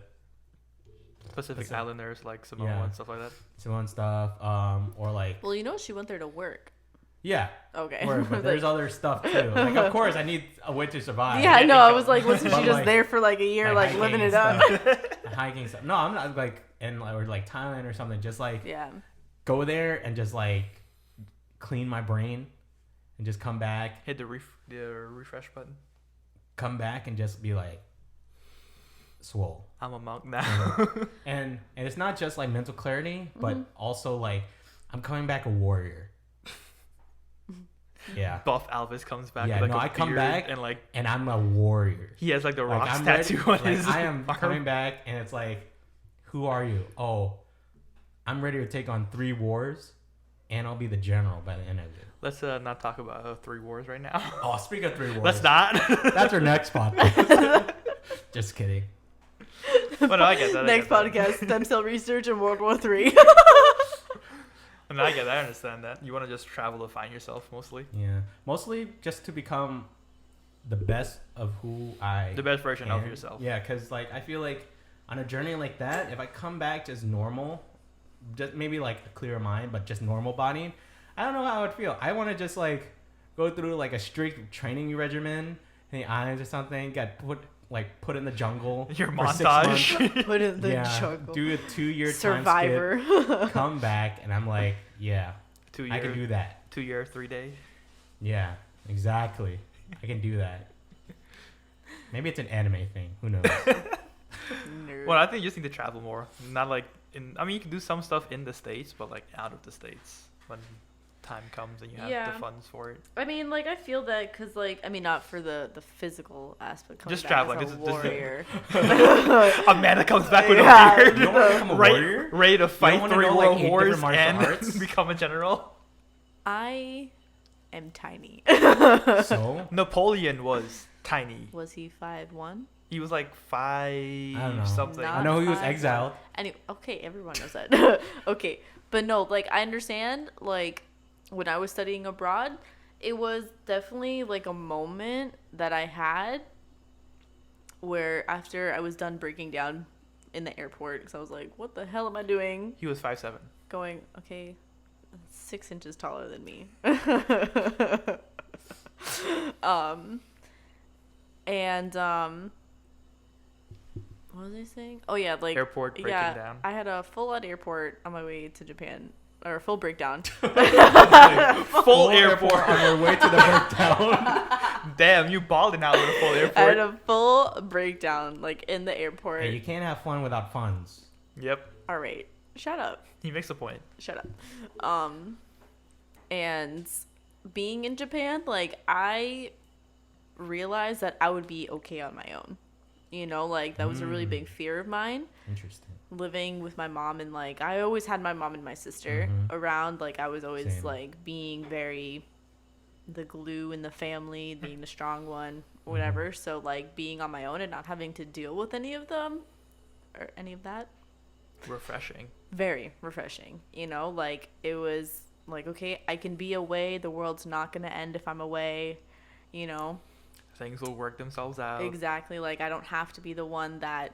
Pacific Islanders, like Samoa Yeah. and stuff like that. Samoan stuff, or like Well, she went there to work. yeah. Okay. But there's other stuff too. Like, of course, I need a way to survive. Yeah, no, I was like, wasn't she But, just like- there for like a year, like hiking living and it up? stuff. Hiking stuff. No, I'm not like or like Thailand or something. Just like Yeah. go there and just like clean my brain and just come back. Hit the refresh button. Come back and just be like swole. I'm a monk now. And it's not just like mental clarity, but Mm-hmm. also like I'm coming back a warrior. Yeah. Buff Alvis comes back. Yeah, with, like, no, a I come beard back and like and I'm a warrior. he has like the Like, rocks I'm tattoo ready, on like, his I am arm. coming back and it's like, who are you? Oh, I'm ready to take on 3 wars and I'll be the general by the end of it. Let's not talk about 3 wars right now. Oh, speak of 3 wars. Let's not. That's our next podcast. Just kidding. But no, I get that. Next podcast: stem cell research in World War III. I mean, I get that. I understand that. You want to just travel to find yourself mostly. Yeah. Mostly just to become the best of who I The best version of am. yourself. Yeah, because like I feel like on a journey like that, if I come back just normal, just maybe like a clearer mind, but just normal body, I don't know how I would feel. I want to just like go through like a strict training regimen in the eyes or something, get put in the jungle. Your for 6 montage. months. Put in the Yeah, jungle. do a 2-year Survivor. time skip, come back, and I'm like, yeah, 2 I can year, do that. 2 year, 3 day. Yeah, exactly. I can do that. Maybe it's an anime thing. Who knows? Nerd. Well, I think you just need to travel more. Not like I mean, you can do some stuff in the States, but like out of the States when time comes and you have Yeah. the funds for it. I mean, like I feel that because, like, I mean, not for the physical aspect. Coming Just back traveling. as a This is- warrior. Amanda comes back with Yeah. a beard. You don't want to become a warrior? Ready to fight wanna 3 know, like, world 8 wars different martial and arts? become a general. I am tiny. So Napoleon was tiny. Was he 5'1"? He was like 5 I don't know. something. Not I know he was 5'1". exiled. Anyway, okay, everyone knows that. Okay, but no, like I understand. Like when I was studying abroad, it was definitely like a moment that I had where after I was done breaking down in the airport, because I was like, "What the hell am I doing?" He was 5'7". Going, okay, 6 inches taller than me. What was I saying? Oh yeah, like Airport breaking yeah, down. I had a full on airport on my way to Japan, or a full breakdown. Full airport. on your way to the breakdown. Damn, you balling out with a full I had airport. a full breakdown, like in the airport. Hey, you can't have fun without funds. Yep, All right, shut up. he makes a point. Shut up. And being in Japan, like I realized that I would be okay on my own. You know, like that was a really big fear of mine. Interesting. Living with my mom, and like I always had my mom and my sister around. Like I was always Same. like being very the glue in the family, being the strong one, whatever. So like being on my own and not having to deal with any of them or any of that, Refreshing. very refreshing. You know, like it was like, okay, I can be away. The world's not gonna end if I'm away. You know, Things will work themselves out. exactly. Like I don't have to be the one that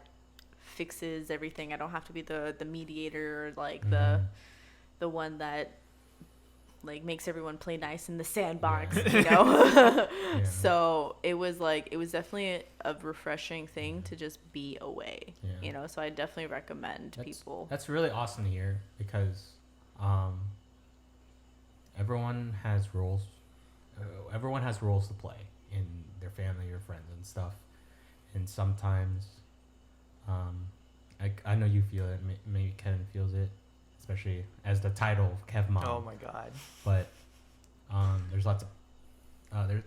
fixes everything. I don't have to be the mediator or like the one that like makes everyone play nice in the sandbox, Yeah. you know. Yeah. So it was definitely a refreshing thing to just be away, Yeah. you know. So I definitely recommend people. That's really awesome to hear because everyone has roles. Everyone has roles to play in their family or friends and stuff. And sometimes, I know you feel it. Maybe Kevin feels it, especially as the title of Kev Mom. Oh my god. But there's lots of there's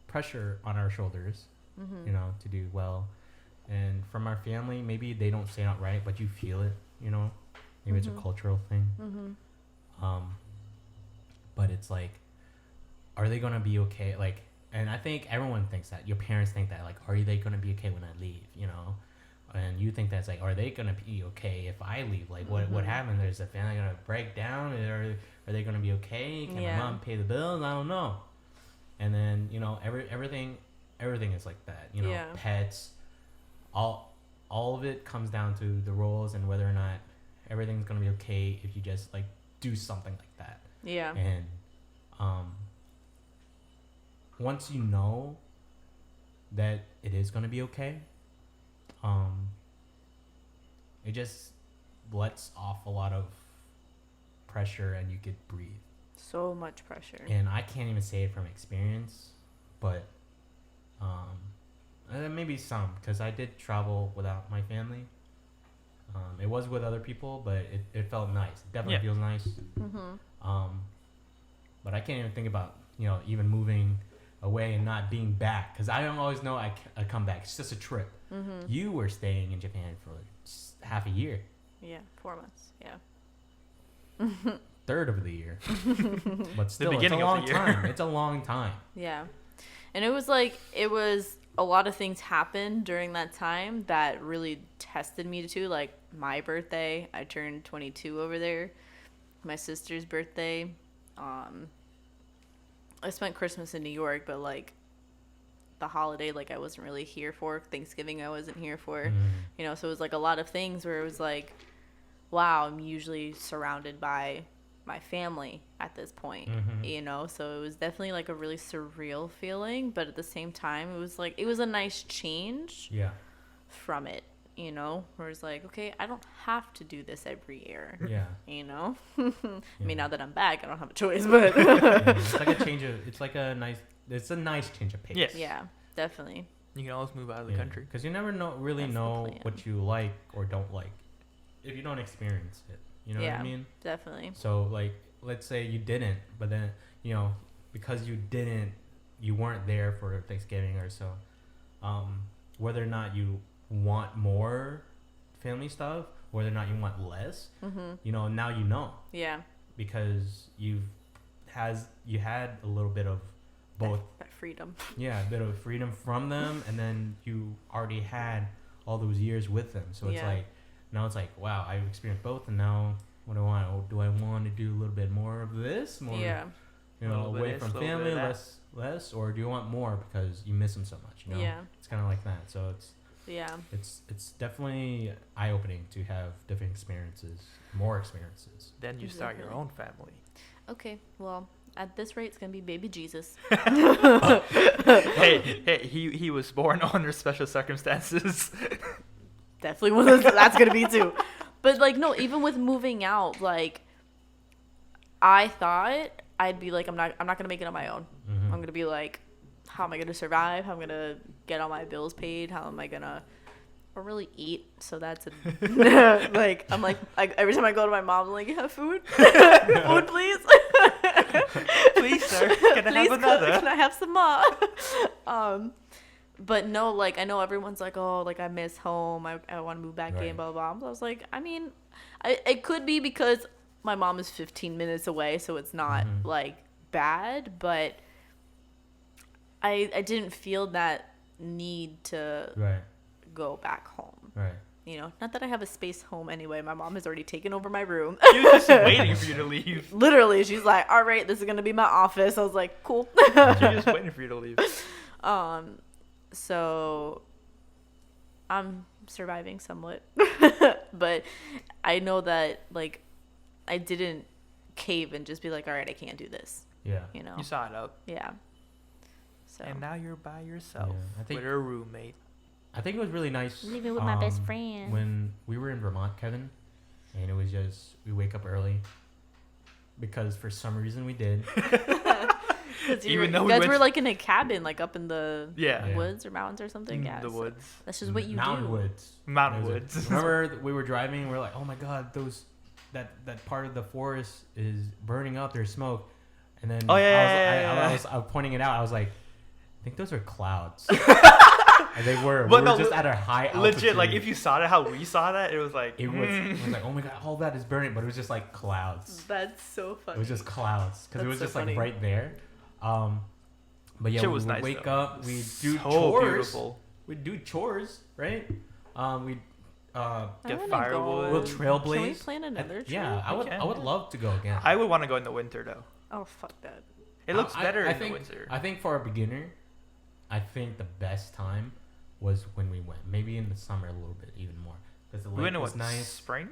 pressure on our shoulders, you know, to do well. And from our family, maybe they don't say it outright, but you feel it, you know. Maybe it's a cultural thing. But it's like, are they gonna be okay? Like, and I think everyone thinks that. Your parents think that. Like, are they gonna be okay when I leave? You know. And you think that's like, are they gonna be okay if I leave? Like, what happened? Is the family gonna break down? Are they gonna be okay? Can my mom pay the bills? I don't know. And then everything is like that. You know, Yeah. pets, all all of it comes down to the roles and whether or not everything's gonna be okay if you just like do something like that. Yeah. And once you know that it is gonna be okay, it just lets off a lot of pressure and you could breathe. So much pressure. And I can't even say it from experience, but maybe some, because I did travel without my family. It was with other people, but it felt nice. It definitely feels nice. Mm-hmm. But I can't even think about, even moving away and not being back, because I don't always know I come back. It's just a trip. Mm-hmm. You were staying in Japan for half a year. Yeah, 4 months. Yeah. Third of the year. But still, beginning it's a of long the year. time. It's a long time. Yeah. And it was a lot of things happened during that time that really tested me too. Like my birthday, I turned 22 over there. My sister's birthday. I spent Christmas in New York, but like the holiday, like I wasn't really here for. Thanksgiving I wasn't here for. So it was like a lot of things where it was like, wow, I'm usually surrounded by my family at this point, so it was definitely like a really surreal feeling, but at the same time it was a nice change from it, where it's like, okay, I don't have to do this every year. I mean, now that I'm back, I don't have a choice, but it's a nice change of pace. Yes. Yeah, definitely. You can always move out of the country, because you never know what you like or don't like if you don't experience it. You know what I mean? Definitely. So, like, let's say you didn't, but then, because you weren't there for Thanksgiving or so, whether or not you want more family stuff, whether or not you want less, now you know. Yeah. Because you had a little bit of both. That freedom. Yeah, a bit of freedom from them, and then you already had all those years with them. So it's like, now it's like, wow, I've experienced both, and now what do I want? Oh, do I want to do a little bit more of this? More, away from family, less, or do you want more because you miss them so much? Yeah. It's kind of like that. So it's definitely eye-opening to have different experiences, more experiences. Then you start your own family. Okay, well, at this rate, it's gonna be baby Jesus. Hey, he was born under special circumstances. Definitely one of those, that's gonna be too. But like, no, even with moving out, like I thought I'd be like, I'm not gonna make it on my own. I'm gonna be like, how am I gonna survive? How am I gonna get all my bills paid? How am I gonna really eat? So that's like, I'm like, every time I go to my mom, I'm like, you have food? Food, please. Please, sir. Can I have another? Can I have some more? But no, like, I know everyone's like, oh, like, I miss home. I want to move back in, blah, blah, blah. I was like, I mean, it could be because my mom is 15 minutes away, so it's not, like, bad. But I didn't feel that need to go back home. Right. Not that I have a space home anyway. My mom has already taken over my room. She was just waiting for you to leave. Literally, she's like, all right, this is going to be my office. I was like, cool. She was just waiting for you to leave. So I'm surviving somewhat, but I know that like I didn't cave and just be like, all right, I can't do this. Yeah. You saw it out. Yeah. So. And now you're by yourself with a roommate. I think it was really nice. Living with my best friend. When we were in Vermont, Kevin, and it was just, we wake up early because for some reason we did. Even though you guys were like in a cabin, like up in the Yeah. woods or mountains or something. Yeah, the woods. That's just what you Mountain do. Woods. Mountain woods. Remember we were driving and we are like, oh my god, that part of the forest is burning up. There's smoke, and then I was pointing it out. I was like, I think those are clouds. And they were. But we were just at a high altitude. Legit, like if you saw that, how we saw that, it was like it was like, oh my god, all that is burning, but it was just like clouds. That's so funny. It was just clouds because it was so just funny. like right there. But yeah, Shit we was would nice, wake though. up, we'd do So chores. beautiful. We'd do chores, right? We'd Get wanna firewood. we'll trailblaze. Can we plan another trip? Yeah, I would love to go again. I would want to go in the winter though. Oh, fuck that. It looks better I in think, the winter. I think for a beginner, I think the best time was when we went. Maybe in the summer a little bit, even more. Because the We lake went in was what, nice. spring?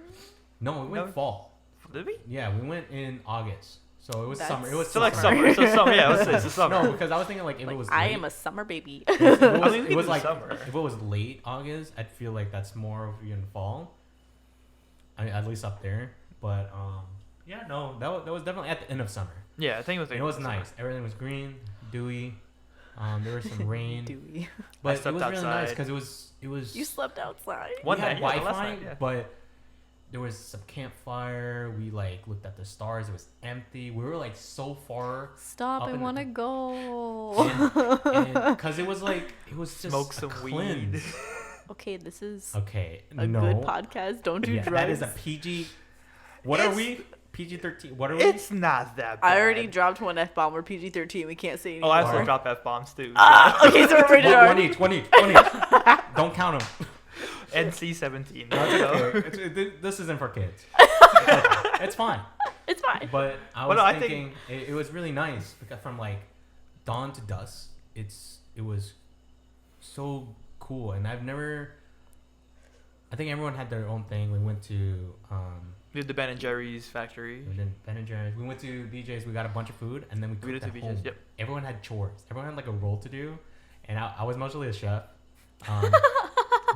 No, we went No. fall. Did we? Yeah, we went in August. So it was That's summer. It was So still like summer. summer. So summer. Yeah, it's a summer. No, because I was thinking like if Like, it was I late, am a summer baby. if it was, I mean, we it can was do like summer. if it was late August, I'd feel like that's more of in fall. I mean, at least up there. But yeah, no, that was definitely at the end of summer. Yeah, I think it was. And it was nice. Everything was green, dewy. There was some rain, Dewey. but it slept was really nice outside. because it was. You slept outside. One we had night, yeah, Wi-Fi, last night, yeah. but there was some campfire. We like looked at the stars. It was empty. We were like so far, Stop! Up I in the- want to go. and because it was just Smoke a some cleanse. weed. Okay, this is Okay, a no. good podcast. Don't do Yeah, drugs. that is a PG. What are It's- we? PG-13. What are we? It's not that bad. I already dropped one F-bomb. We're PG-13. We can't say Oh, I anymore. still drop F-bombs too. Okay, so we're rated One R. each. One each. Don't count them. NC-17. No, it's okay. This isn't for kids. It's fine. It's fine. But I Well, was no, I thinking it was really nice because from like dawn to dusk, it was so cool, and I've never. I think everyone had their own thing. We went to We did the Ben and Jerry's factory. we did Ben and Jerry's. We went to BJ's. We got a bunch of food, and then we We cooked did to at home. BJ's. Yep. Everyone had chores. Everyone had like a role to do, and I was mostly a chef.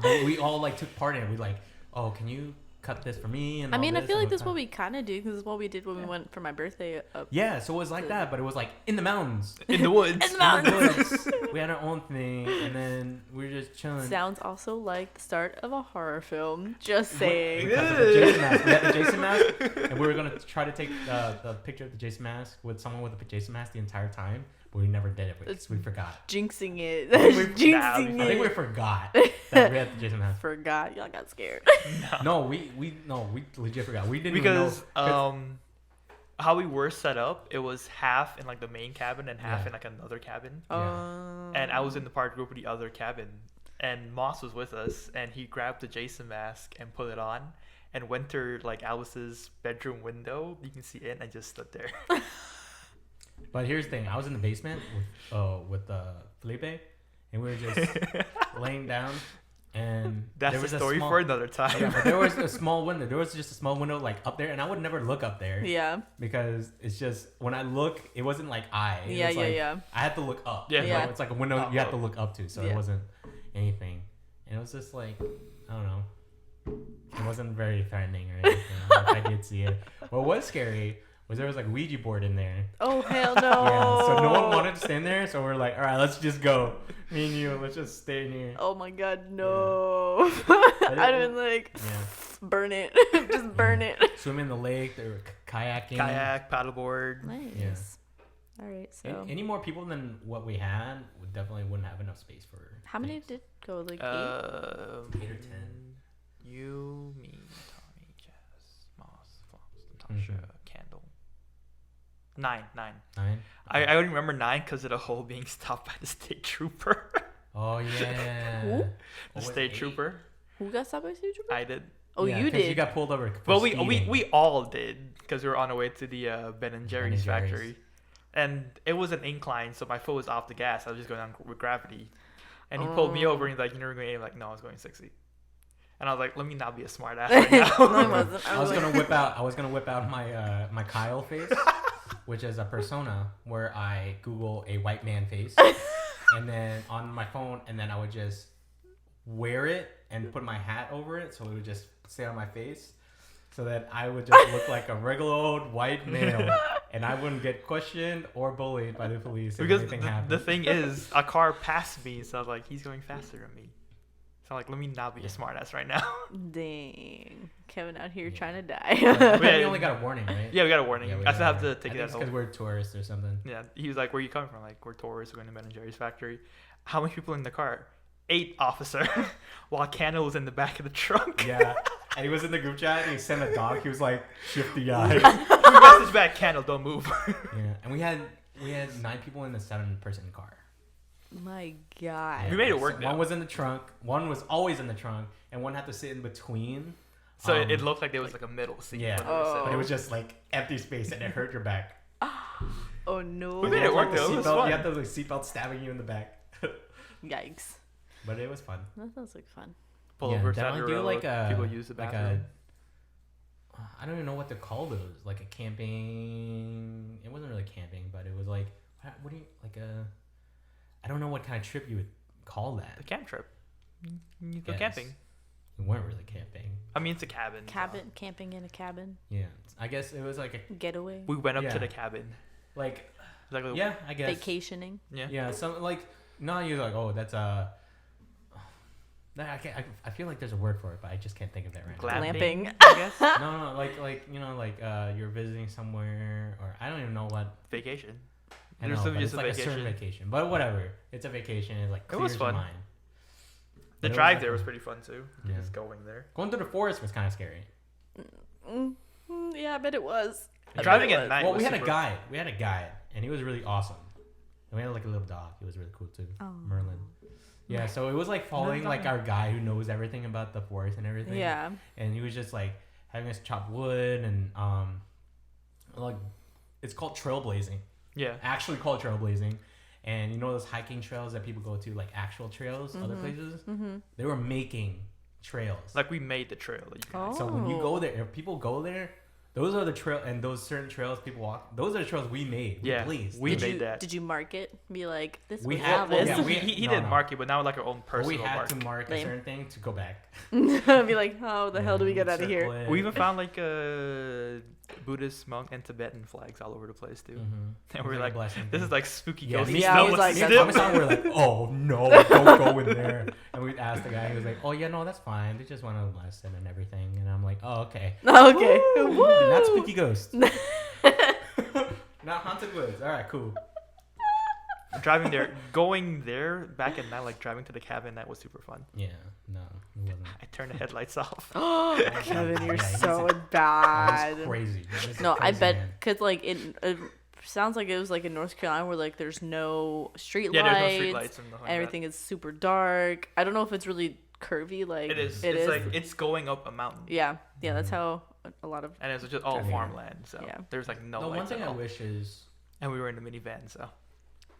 But we all like took part in it. We like, oh, can you cut this for me? And I all mean, I this feel and like this is that. what we kind of do because it's what we did when we went for my birthday up Yeah, so it was like that, but it was like in the mountains. In the woods. in the In the mountains. woods. We had our own thing, and then we were just chilling. Sounds also like the start of a horror film. Just saying. Because of the Jason mask. We had the Jason mask, and we were gonna try to take the picture of the Jason mask with someone with a Jason mask the entire time, but we never did it because we forgot. Jinxing it. I think we- Jinxing I think we it. forgot that we had the Jason mask. Forgot. Y'all got scared. No, we legit forgot. We didn't Because even know. how we were set up, it was half in like the main cabin and half Yeah. in like another cabin. Yeah. And I was in the part group with the other cabin, and Moss was with us, and he grabbed the Jason mask and put it on, and went to like Alice's bedroom window. You can see it, and I just stood there. But here's the thing: I was in the basement with Felipe, and we were just laying down, and That's there the was a story small- for another time. Yeah, but there was a small window. There was just a small window like up there, and I would never look up there. Yeah. Because it's just when I look, it wasn't like It Yeah, was yeah, like, yeah. I had to look up. Yeah. You know? Yeah. It's like a window you have to look up to, so Yeah. it wasn't anything. And it was just like I don't know. It wasn't very threatening or anything. Like, I did see it. What was scary was there was like a Ouija board in there. Oh hell no. Yeah, so no one wanted to stand there, so we're like, all right, let's just go. Me and you, let's just stay in here. Oh my god, no. But I'd it- have been like, Yeah. burn it. Just burn it. Swim in the lake. They were kayaking. Kayak, paddleboard. Nice. All right, so Any more people than what we had, we definitely wouldn't have enough space for. how many things. did go? Like 8? 8 or 10. You, me, Tommy, Jess, Moss, Flops, Natasha, Candle. 9. 9. I only remember 9 because of the whole being stopped by the state trooper. Oh yeah. Who? What The was state it, 8? trooper. Who got stopped by state trooper? I did. Oh, Yeah, you 'cause did. You got pulled over. For Well, we speeding. all did because we were on our way to the Ben and Jerry's Jerry's. factory, and it was an incline, so my foot was off the gas. I was just going down with gravity, and he pulled me over and he's like, "You never going 80?" I'm like, "No, I was going 60." And I was like, "Let me not be a smart ass right now." No, I wasn't. I was like- gonna whip out my my Kyle face, which is a persona where I Google a white man face, and then on my phone, and then I would just wear it and put my hat over it, so it would just stay on my face, so that I would just look like a regular old white male, and I wouldn't get questioned or bullied by the police if Because anything the happened. thing is, a car passed me, so I was like, he's going faster than me. So I'm like, let me not be a smart ass right now. Dang. Kevin out here Yeah. trying to die. But Yeah. we only got a warning, right? Yeah, we got a warning. Yeah, we I still got a have to warning. take I that think it's because home. we're tourists or something. Yeah, he was like, where are you coming from? Like, we're tourists, we're going to Ben and Jerry's factory. How many people in the car? 8, officer. While Candle was in the back of the trunk. Yeah, and he was in the group chat, and he sent a dog. He was like, shift the eye. He messaged back, Candle, don't move. Yeah, and we had 9 people in the 7-person car. My God. We made it work, So though. one was in the trunk. One was always in the trunk, and one had to sit in between. So it looked like there was like a middle seat. Yeah. where they were sitting. But it was just like empty space, and it hurt your back. Oh no. We made it work, though. It was fun. You have the seatbelt stabbing you in the back. Yikes. But it was fun. That sounds like fun. Pull over definitely do Saturday, like a people use the bathroom. I don't even know what to call those. Like a camping. It wasn't really camping, but it was like what do you like a? I don't know what kind of trip you would call that. The camp trip. You go Yes. camping. We weren't really camping. I mean, it's a cabin. Camping in a cabin. Yeah, I guess it was like a Getaway. We went up Yeah. to the cabin. like Like a, yeah, I guess Vacationing. Yeah. Yeah, some like not you like that's I feel like there's a word for it, but I just can't think of that right Glamping. I guess. now. No, like you're visiting somewhere, or I don't even know what. Vacation. I There's know, some but just it's a like a certain vacation. vacation, but whatever. It's a vacation. It like It was clears fun. your mind. The But it drive was there like- was pretty fun too. Yeah. Just going there. Going through the forest was kind of scary. Yeah, I bet it was. Driving at night. Well, was we had a super- guide. We had a guide, and he was really awesome. And we had like a little dog. He was really cool too, Oh. Merlin. Yeah, so it was like following like our guy who knows everything about the forest and everything. Yeah. And he was just like having us chop wood and like it's called trailblazing. Yeah. Actually called trailblazing. And you know those hiking trails that people go to, like actual trails, other places? Mm-hmm. They were making trails. Like we made the trail. That you can Oh. So when you go there, if people go there, those are the trail and those certain trails people walk. Those are the trails we made. Yeah, Please. we made that. Did you mark it? Be like, this We was had- all well, this. yeah, he no, didn't no. mark it, but now like our own But personal we had mark. to mark a Lame. certain thing to go back. Be like, how the hell do we get out of here? Circle it. We even found like Buddhist monk and Tibetan flags all over the place too. Mhm. And we're It's like, a blessing this thing. is like spooky Yeah, ghost me, Yeah, I stuff. was like, me that's and Thomas and we were like, oh no, don't go in there. And we asked the guy, he was like, oh yeah, no, that's fine. They just want a lesson and everything. And I'm like, oh okay. Okay. Woo! Not spooky ghosts. Not haunted woods. All right, cool. Driving there, going there back at night, like driving to the cabin, that was super fun. Yeah, no, it wasn't. I turned the headlights off. Kevin, you're Yeah, he's so a- bad. That's crazy. He's a No, I crazy bet man. because like it sounds like it was like in North Carolina where like there's no street Yeah, there's no lights. street lights and nothing like that. Everything is super dark. I don't know if it's really curvy. Like It is. It it's is. like it's going up a mountain. Yeah, that's how a lot of. And it's just all Yeah. farmland, so Yeah. there's like no The one lights thing at I all. wish is, And we were in a minivan, so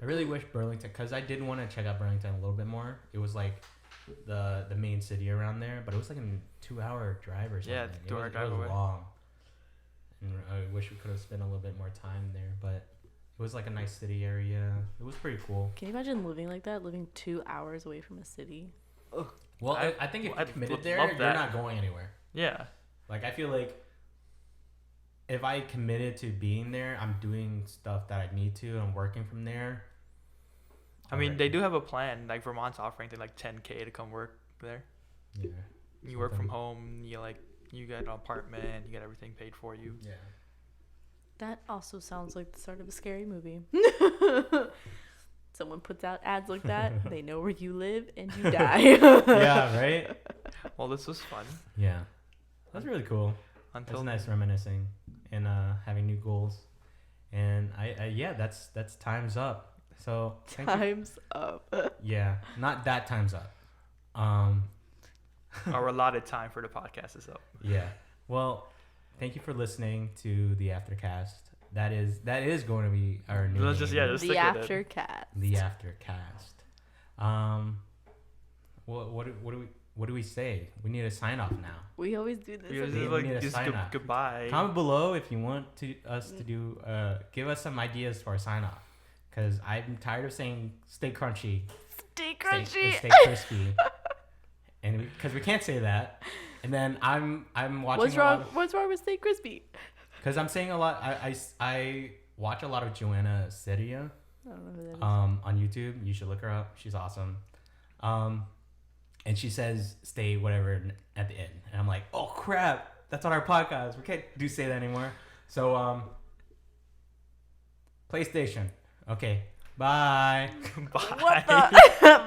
I really wish Burlington, because I did want to check out Burlington a little bit more. It was like the main city around there, but it was like a 2-hour drive or something. Yeah, It 2-hour was- drive It was away. long. And I wish we could have spent a little bit more time there, but it was like a nice city area. It was pretty cool. Can you imagine living like that? Living 2 hours away from a city. Well, I- I think if you're I'd committed love there, you're that. not going anywhere. yeah. Like, I feel like if I committed to being there, I'm doing stuff that I need to. I'm working from there. I mean, Alright. they do have a plan. Like Vermont's offering to like 10K to come work there. Yeah. You work from Something. home. You get an apartment. You get everything paid for you. Yeah. That also sounds like the start of a scary movie. Someone puts out ads like that, they know where you live and you die. Yeah, right? Well, this was fun. Yeah. That's really cool. That's Until nice reminiscing and having new goals. And yeah, that's time's up. So thank you. Time's up. Yeah, not that time's up. our allotted time for the podcast is up. Yeah. Well, thank you for listening to the AfterCast. That is going to be our new Let's just name, just The stick with it. AfterCast. the AfterCast. What do we say? We need a sign off now. We always do this. Because at the it's we end. need a like just sign off. goodbye. Comment below if you want us to do. Give us some ideas for a sign off, because I'm tired of saying "stay crunchy," Stay stay, crunchy. stay crispy, and because we can't say that. And then I'm watching. What's a lot wrong? What's wrong with Stay Crispy? Because I'm saying a lot. I watch a lot of Joanna Seria I don't know who that is. on YouTube. You should look her up. She's awesome. And she says "stay whatever" at the end, and I'm like, oh crap, that's on our podcast. We can't say that anymore. So PlayStation. Okay. Bye. Bye. What the?